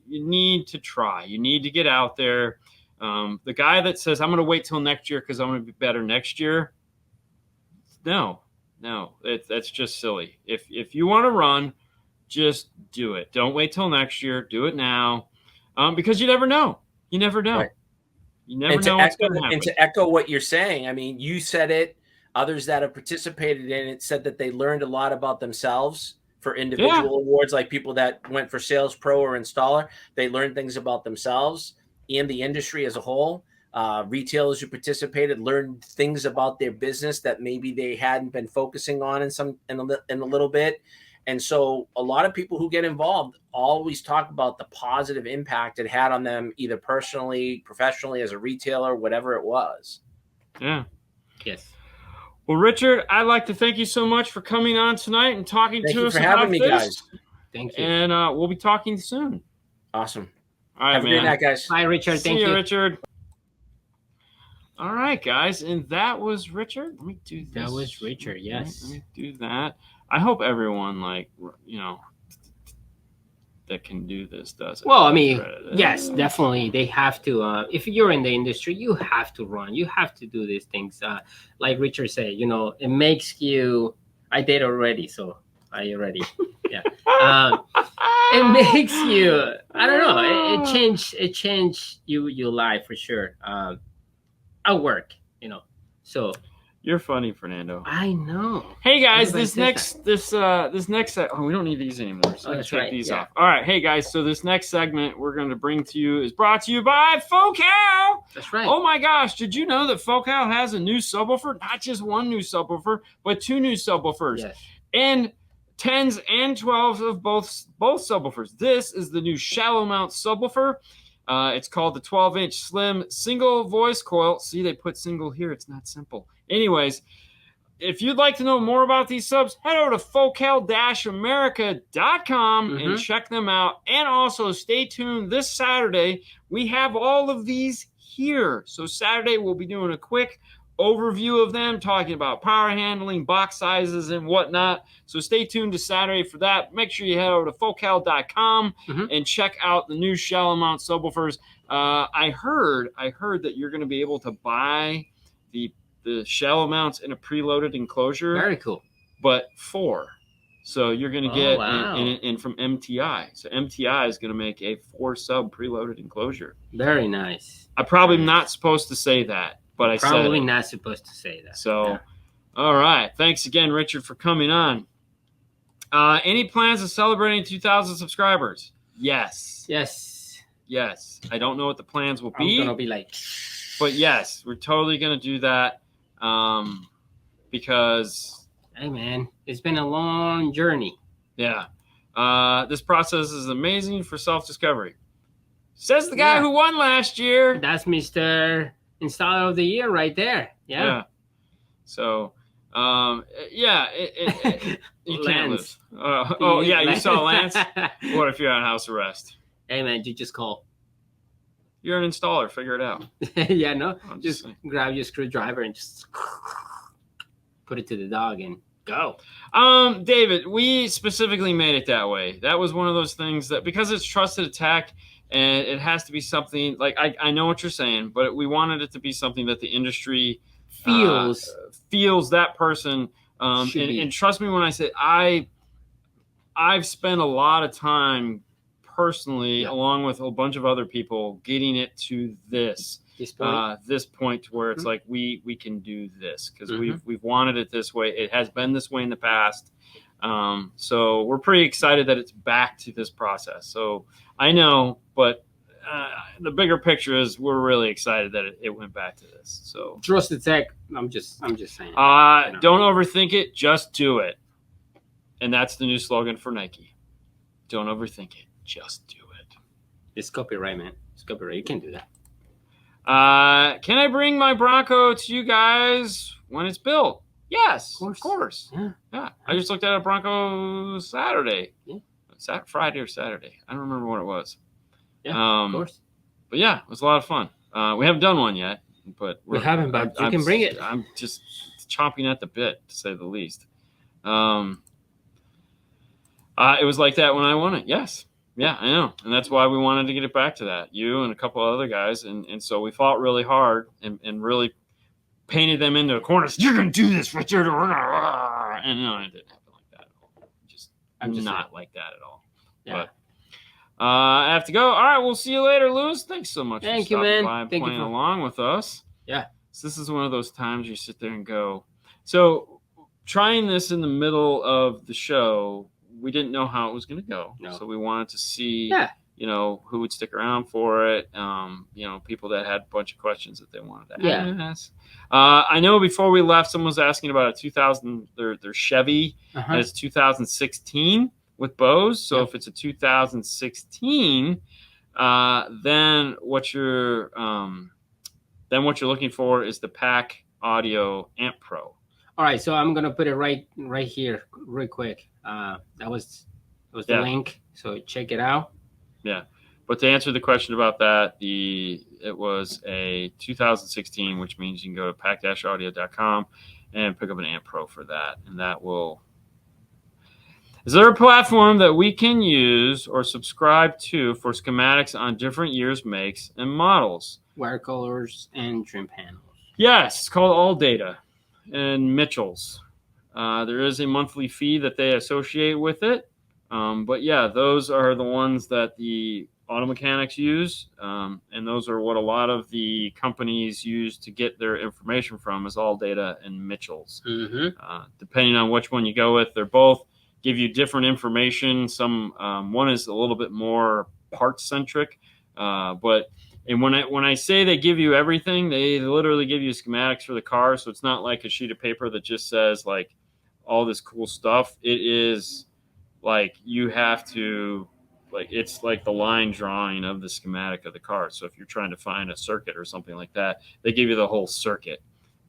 need to try. You need to get out there. The guy that says, I'm going to wait till next year because I'm going to be better next year. No, that's just silly. If you want to run, just do it. Don't wait till next year. Do it now, because you never know. You never know. Right. You never know what's going to happen. And to echo what you're saying, I mean, you said it. Others that have participated in it said that they learned a lot about themselves for individual awards, like people that went for Sales Pro or Installer. They learned things about themselves and the industry as a whole. Retailers who participated learned things about their business that maybe they hadn't been focusing on in a little bit. And so a lot of people who get involved always talk about the positive impact it had on them, either personally, professionally, as a retailer, whatever it was. Yeah. Yes. Well, Richard, I'd like to thank you so much for coming on tonight and talking to us about this. Thank you for having me, guys. Thank you. And we'll be talking soon. Awesome. All right, have a good night, guys. Bye, Richard. Thank you. See you, Richard. All right, guys, and that was Richard. Let me do this. That was Richard, yes. Let me do that. I hope everyone, that can do this does it. Well, I mean, yes, definitely. They have to. If you're in the industry, you have to run. You have to do these things. Like Richard said, it makes you. I did already, so I already. Yeah. It makes you. I don't know. It changed your life for sure. At work, So. You're funny, Fernando. I know. Hey guys, this next we don't need these anymore. So let's take these off. All right, hey guys, so this next segment we're going to bring to you is brought to you by Focal. That's right. Oh my gosh, did you know that Focal has a new subwoofer? Not just one new subwoofer, but two new subwoofers. Yes. And 10s and 12s of both subwoofers. This is the new shallow mount subwoofer. It's called the 12-inch slim single voice coil. See, they put single here. It's not simple. Anyways, if you'd like to know more about these subs, head over to focal-america.com and check them out. And also stay tuned this Saturday. We have all of these here. So Saturday, we'll be doing a quick overview of them, talking about power handling, box sizes, and whatnot. So stay tuned to Saturday for that. Make sure you head over to focal.com and check out the new shallow mount subwoofers. I heard that you're going to be able to buy the shallow mounts in a preloaded enclosure. Very cool. But 4. So you're going to get in from MTI. So MTI is going to make a 4 sub preloaded enclosure. Very nice. I'm probably not supposed to say that, but I said probably not supposed to say that. So, all right. Thanks again, Richard, for coming on. Any plans of celebrating 2,000 subscribers? Yes. I don't know what the plans will be. I'm going to be like... But yes, we're totally going to do that. because, hey man, it's been a long journey. Yeah. This process is amazing for self-discovery. Says the guy who won last year. That's Mr. Installer of the Year right there. Yeah. So, you can't lose. You saw Lance? What if you're on house arrest? Hey man, you just call. You're an installer. Figure it out. Yeah, no. Just grab your screwdriver and just put it to the dog and go. David, we specifically made it that way. That was one of those things that, because it's trusted attack and it has to be something like, I know what you're saying, but we wanted it to be something that the industry feels that person. And trust me when I say I've spent a lot of time personally, along with a bunch of other people, getting it to this point to where it's like we can do this because we've wanted it this way. It has been this way in the past, so we're pretty excited that it's back to this process. So I know, but the bigger picture is we're really excited that it went back to this. So trust the tech. I'm just saying. Don't overthink it. Just do it, and that's the new slogan for Nike. Don't overthink it. Just do it. It's copyright, man. It's copyright. You can do that. Can I bring my Bronco to you guys when it's built? Yes, of course. Yeah. I just looked at a Bronco Saturday. Yeah. Friday or Saturday. I don't remember what it was. Yeah, of course. But yeah, it was a lot of fun. We haven't done one yet, but we haven't. But you can bring it. I'm just chomping at the bit, to say the least. It was like that when I won it. Yes. Yeah, I know. And that's why we wanted to get it back to that. You and a couple of other guys. And so we fought really hard and really painted them into a corner. You're going to do this, Richard. And no, it didn't happen like that at all. I'm just not like that at all. Yeah. But I have to go. All right, we'll see you later, Lewis. Thanks so much for stopping by and playing along with us. Yeah. So this is one of those times you sit there and go. So trying this in the middle of the show, we didn't know how it was going to go. No. So we wanted to see, who would stick around for it. People that had a bunch of questions that they wanted to ask. I know before we left, someone was asking about their Chevy. It's 2016 with Bose. So if it's a 2016, then what you're looking for is the Pack Audio Amp Pro. All right, so I'm gonna put it right here, real quick. That was the link, so check it out. Yeah, but to answer the question about that, it was a 2016, which means you can go to pack-audio.com and pick up an Amp Pro for that, and that will. Is there a platform that we can use or subscribe to for schematics on different years, makes, and models? Wire colors and trim panels. Yes, it's called All Data and Mitchell's. There is a monthly fee that they associate with it. But yeah, those are the ones that the auto mechanics use. And those are what a lot of the companies use to get their information from, is All Data and Mitchell's. Depending on which one you go with, they're both give you different information. One is a little bit more parts centric, and when I say they give you everything, they literally give you schematics for the car. So it's not like a sheet of paper that just says like all this cool stuff. It is like you have to, like, it's like the line drawing of the schematic of the car. So if you're trying to find a circuit or something like that, they give you the whole circuit.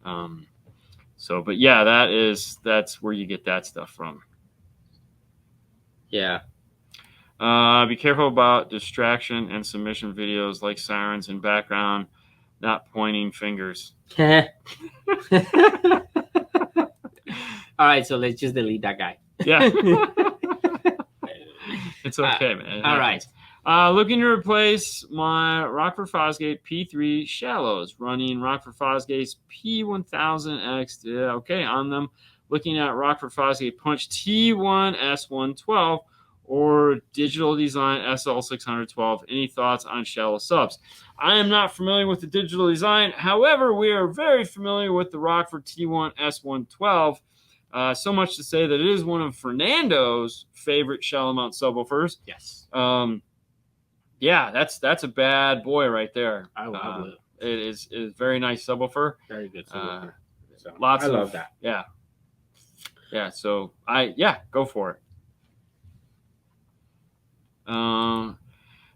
But yeah, that's where you get that stuff from. Yeah. Be careful about distraction and submission videos like sirens in background, not pointing fingers. All right, so let's just delete that guy. Yeah. It's okay, man. All right. Looking to replace my Rockford Fosgate P3 shallows, running Rockford Fosgate's P1000X. Okay, on them. Looking at Rockford Fosgate Punch T1 S112 or Digital Design SL612. Any thoughts on shallow subs? I am not familiar with the Digital Design. However, we are very familiar with the Rockford T1 S112. So much to say that it is one of Fernando's favorite shallow mount subwoofers. Yes. Yeah, that's a bad boy right there. I love it. It is very nice subwoofer. Very good subwoofer. So Lots I of love that. Yeah. So go for it.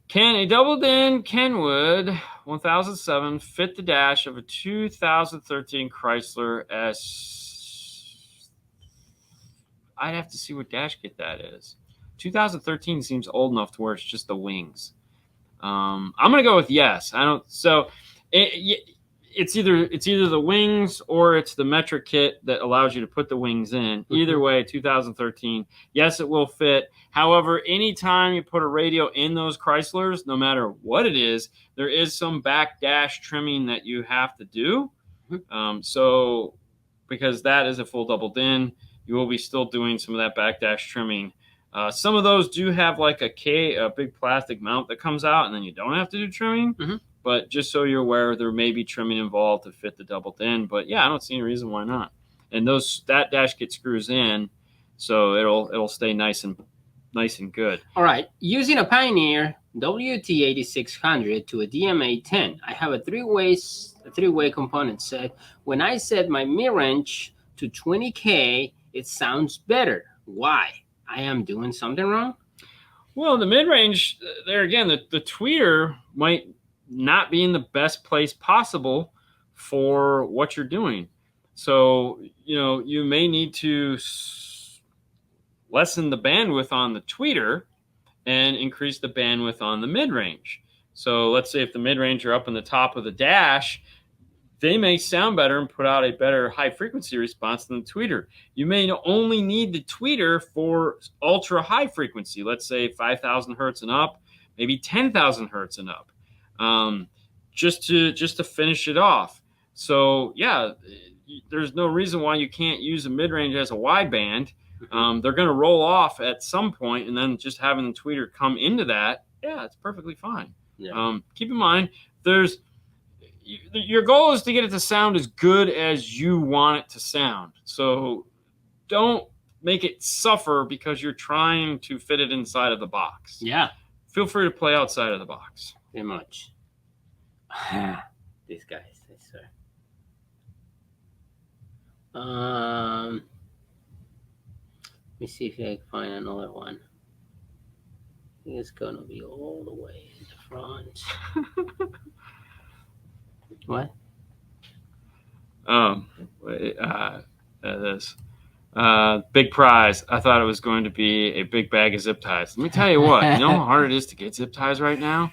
Can a doubled-in Kenwood 1007 fit the dash of a 2013 Chrysler S? I'd have to see what dash kit that is. 2013 seems old enough to where it's just the wings. I'm gonna go with yes. I don't. So it's either the wings or it's the metric kit that allows you to put the wings in. Either way, 2013, yes, it will fit. However, anytime you put a radio in those Chryslers, no matter what it is, there is some back dash trimming that you have to do. So because that is a full doubled in, you will be still doing some of that back dash trimming. Some of those do have like a big plastic mount that comes out, and then you don't have to do trimming. But just so you're aware, there may be trimming involved to fit the doubled in. But yeah, I don't see any reason why not. And that dash kit screws in, so it'll stay nice and good. All right, using a Pioneer WT8600 to a DMA10, I have a three-way component set. When I set my mid-range to 20K, it sounds better. Why? I am doing something wrong? Well, the mid-range, there again, the tweeter might not be in the best place possible for what you're doing. So, you may need to lessen the bandwidth on the tweeter and increase the bandwidth on the mid-range. So let's say if the mid-range are up in the top of the dash, they may sound better and put out a better high-frequency response than the tweeter. You may only need the tweeter for ultra-high frequency, let's say 5,000 hertz and up, maybe 10,000 hertz and up, just to finish it off. So, yeah, there's no reason why you can't use a mid-range as a wideband. They're going to roll off at some point, and then just having the tweeter come into that, it's perfectly fine. Yeah. Keep in mind, your goal is to get it to sound as good as you want it to sound. So don't make it suffer because you're trying to fit it inside of the box. Yeah. Feel free to play outside of the box. Very much. These guys, I swear. Let me see if I can find another one. I think it's gonna be all the way in the front. What? This big prize. I thought it was going to be a big bag of zip ties. Let me tell you what. You know how hard it is to get zip ties right now.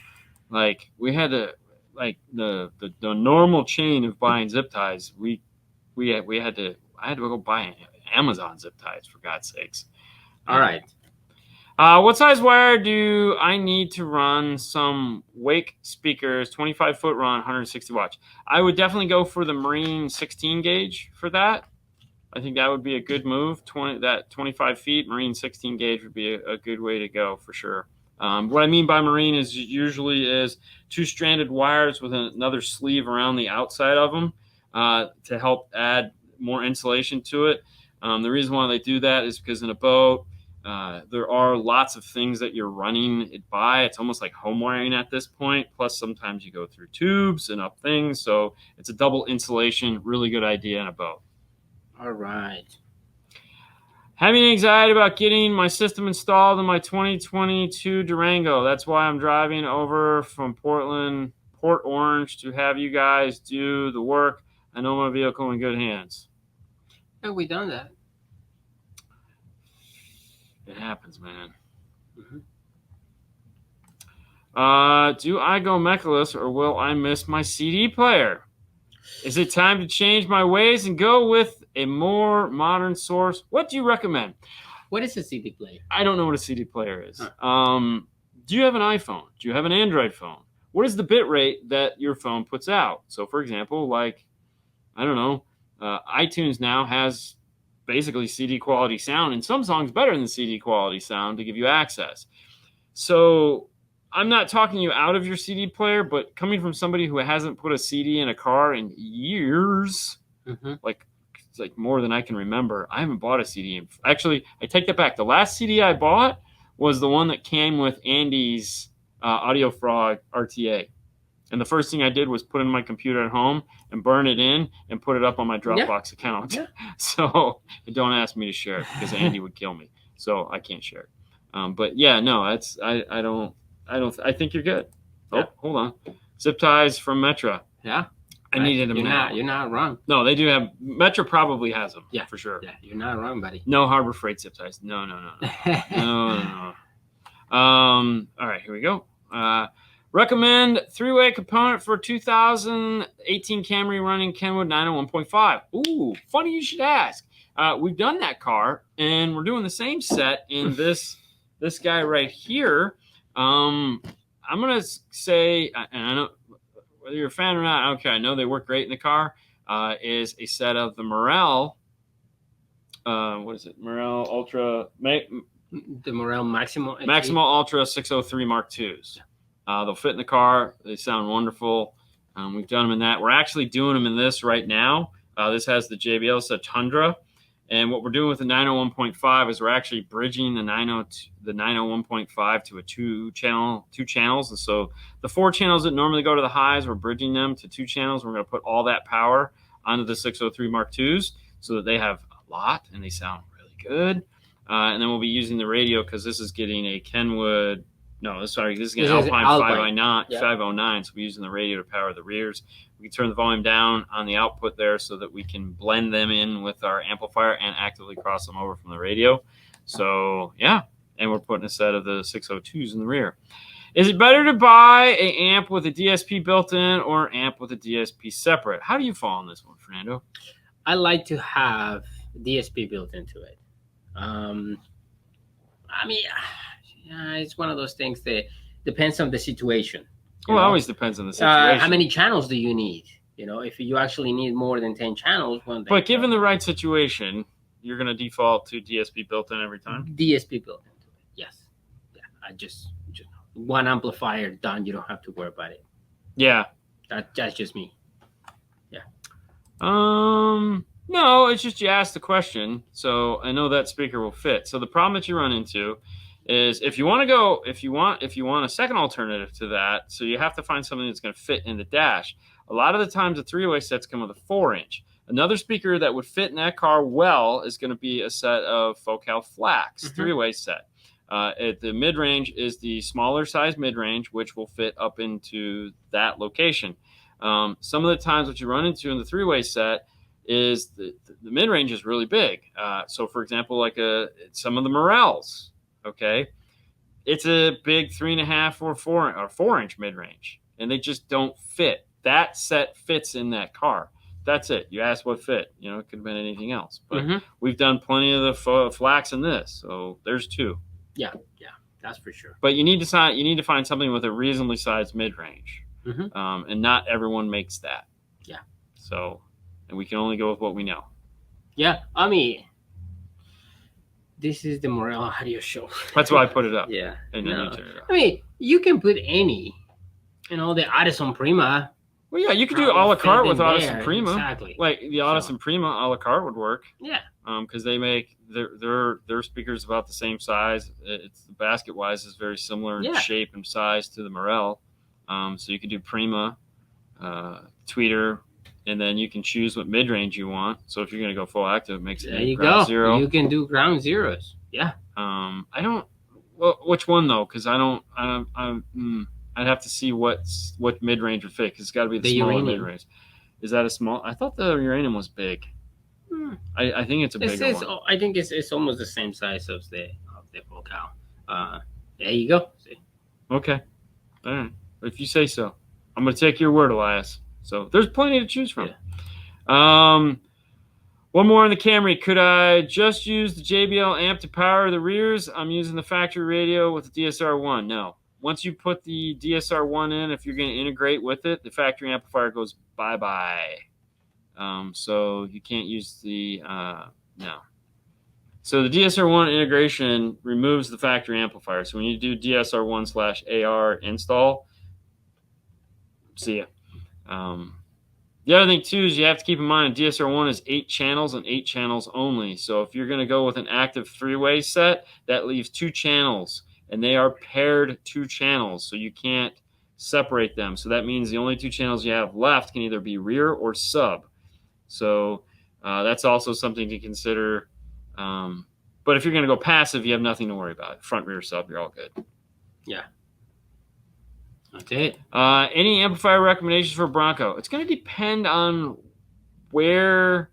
Like we had to, like the normal chain of buying zip ties. I had to go buy Amazon zip ties for God's sakes. All right. What size wire do I need to run some Wake speakers, 25-foot run, 160 watts? I would definitely go for the Marine 16 gauge for that. I think that would be a good move. 25 feet, Marine 16 gauge would be a good way to go for sure. What I mean by Marine is usually two stranded wires with another sleeve around the outside of them to help add more insulation to it. The reason why they do that is because in a boat, there are lots of things that you're running it by. It's almost like home wiring at this point. Plus, sometimes you go through tubes and up things. So it's a double insulation. Really good idea in a boat. All right. Having anxiety about getting my system installed in my 2022 Durango. That's why I'm driving over from Port Orange to have you guys do the work. I know my vehicle in good hands. Have we done that? It happens, man. Mm-hmm. Do I go mechaless or will I miss my CD player? Is it time to change my ways and go with a more modern source? What do you recommend? What is a CD player? I don't know what a CD player is. Huh. Do you have an iPhone? Do you have an Android phone? What is the bit rate that your phone puts out? So, for example, like, I don't know, iTunes now has basically CD quality sound, and some songs better than CD quality sound to give you access. So I'm not talking you out of your CD player, but coming from somebody who hasn't put a CD in a car in years, like more than I can remember, I haven't bought a CD. Actually, I take that back. The last CD I bought was the one that came with Andy's Audio Frog RTA. And the first thing I did was put it in my computer at home and burn it in and put it up on my Dropbox account. Yeah. So don't ask me to share it because Andy would kill me. So I can't share it. But yeah, no, I think you're good. Yeah. Oh, hold on. Zip ties from Metra. Yeah. I needed them now. You're not wrong. No, they do have. Metra probably has them. Yeah, for sure. Yeah, you're not wrong, buddy. No Harbor Freight zip ties. No. No. All right, here we go. Recommend three-way component for 2018 Camry running Kenwood 901.5. Ooh, funny you should ask. We've done that car, and we're doing the same set in this guy right here. I'm gonna say, and I know whether you're a fan or not, okay, I know they work great in the car. Is a set of the Morel. What is it? Morel Ultra. The Morel Maximo Ultra 603 Mark IIs. They'll fit in the car. They sound wonderful. We've done them in that. We're actually doing them in this right now. This has the JBL set Tundra. And what we're doing with the 901.5 is we're actually bridging the 901.5 to a two channels. And so the 4 channels that normally go to the highs, we're bridging them to 2 channels. We're going to put all that power onto the 603 Mark IIs so that they have a lot and they sound really good. And then we'll be using the radio because this is getting a Kenwood. No, this is getting Alpine 509. Yeah. 509. So we're using the radio to power the rears. We can turn the volume down on the output there so that we can blend them in with our amplifier and actively cross them over from the radio. So, yeah. And we're putting a set of the 602s in the rear. Is it better to buy an amp with a DSP built in or an amp with a DSP separate? How do you fall on this one, Fernando? I like to have DSP built into it. It's one of those things that depends on the situation. Well, it always depends on the situation. How many channels do you need? If you actually need more than 10 channels. But given the right situation, you're going to default to DSP built in every time? DSP built into it, yes. Yeah, I just one amplifier done. You don't have to worry about it. Yeah. That's just me. Yeah. No, it's just you asked the question, so I know that speaker will fit. So the problem that you run into is if you want a second alternative to that, so you have to find something that's going to fit in the dash. A lot of the times the 3-way sets come with a 4-inch. Another speaker that would fit in that car well is going to be a set of Focal Flax 3-way set. At the mid-range is the smaller size mid-range, which will fit up into that location. Some of the times what you run into in the 3-way set is the mid-range is really big. So for example, like some of the Morels, okay, it's a big 3.5 or 4-inch mid-range, and they just don't fit. That set fits in that car. That's it. You asked what fit. It could have been anything else, but we've done plenty of the Flax in this, so there's 2. Yeah, that's for sure. But you need to find something with a reasonably sized mid-range, and not everyone makes that. Yeah. So, and we can only go with what we know. Yeah, this is the Morel audio show. That's why I put it up. Yeah. And then you turn it up. You can put any, the Audison Prima. Well, yeah, you could do a la carte with Audison Prima. Exactly. Like the Audison Prima a la carte would work. Yeah. Because they make their speakers about the same size. It's basket wise is very similar in shape and size to the Morel. So you could do Prima, tweeter, and then you can choose what mid range you want. So if you're going to go full active, it makes it ground zero. You can do ground zeros. Yeah. I don't. Well, which one though? Because I'd have to see what mid range would fit. Because it's got to be the smaller mid range. Is that a small? I thought the uranium was big. I think it's a bigger one. I think it's almost the same size of the Focal. There you go. See? Okay. All right. If you say so. I'm going to take your word, Elias. So there's plenty to choose from. Yeah. One more on the Camry. Could I just use the JBL amp to power the rears? I'm using the factory radio with the DSR-1. No. Once you put the DSR-1 in, if you're going to integrate with it, the factory amplifier goes bye-bye. So you can't use the no. So the DSR-1 integration removes the factory amplifier. So when you do DSR-1/AR install, see ya. The other thing too is you have to keep in mind DSR-1 is 8 channels and 8 channels only. So if you're going to go with an active 3-way set, that leaves 2 channels, and they are paired 2 channels. So you can't separate them. So that means the only two channels you have left can either be rear or sub. So that's also something to consider. But if you're going to go passive, you have nothing to worry about. Front, rear, sub, you're all good. Yeah. That's it. Any amplifier recommendations for Bronco? It's going to depend on where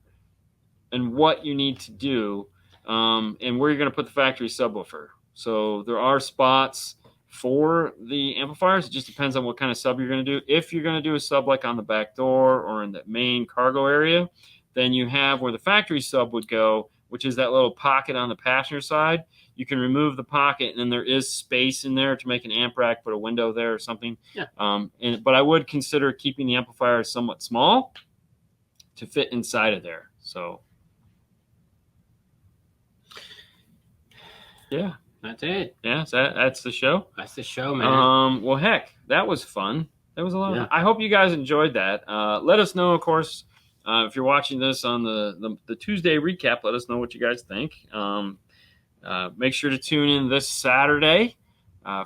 and what you need to do, and where you're going to put the factory subwoofer. So there are spots for the amplifiers. It just depends on what kind of sub you're going to do. If you're going to do a sub like on the back door or in the main cargo area, then you have where the factory sub would go, which is that little pocket on the passenger side. You can remove the pocket, and then there is space in there to make an amp rack, put a window there or something. Yeah. But I would consider keeping the amplifier somewhat small to fit inside of there. So, yeah. That's it. Yeah, so that's the show. That's the show, man. Well, heck, that was fun. That was a lot. Yeah. I hope you guys enjoyed that. Let us know, of course, if you're watching this on the Tuesday recap. Let us know what you guys think. Make sure to tune in this Saturday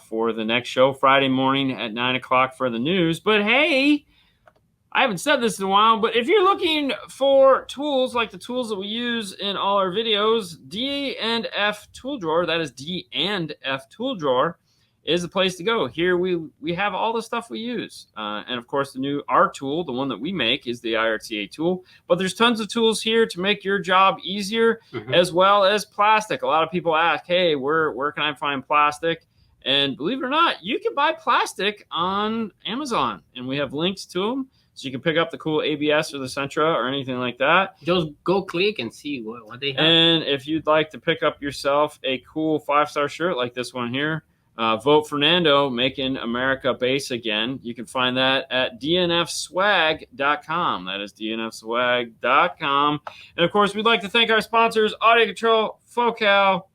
for the next show, Friday morning at 9 o'clock for the news. But hey, I haven't said this in a while, but if you're looking for tools like the tools that we use in all our videos, D&F Tool Drawer, that is D&F Tool Drawer, is the place to go. Here we have all the stuff we use. And of course, the new R tool, the one that we make, is the IRTA tool. But there's tons of tools here to make your job easier, as well as plastic. A lot of people ask, hey, where can I find plastic? And believe it or not, you can buy plastic on Amazon. And we have links to them. So you can pick up the cool ABS or the Sentra or anything like that. Just go click and see what they have. And if you'd like to pick up yourself a cool 5-star shirt like this one here, vote Fernando, making America bass again. You can find that at dnfswag.com. That is dnfswag.com. And of course, we'd like to thank our sponsors, Audio Control, Focal.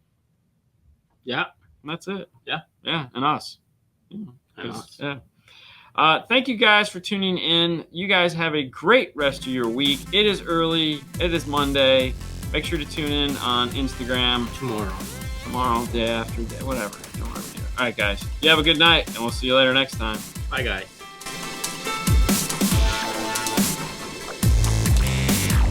Yeah. And that's it. Yeah. Yeah, and us. And us. Yeah. Thank you guys for tuning in. You guys have a great rest of your week. It is early. It is Monday. Make sure to tune in on Instagram. Tomorrow, day after, day, whatever. All right, guys. You have a good night, and we'll see you later next time. Bye, guys.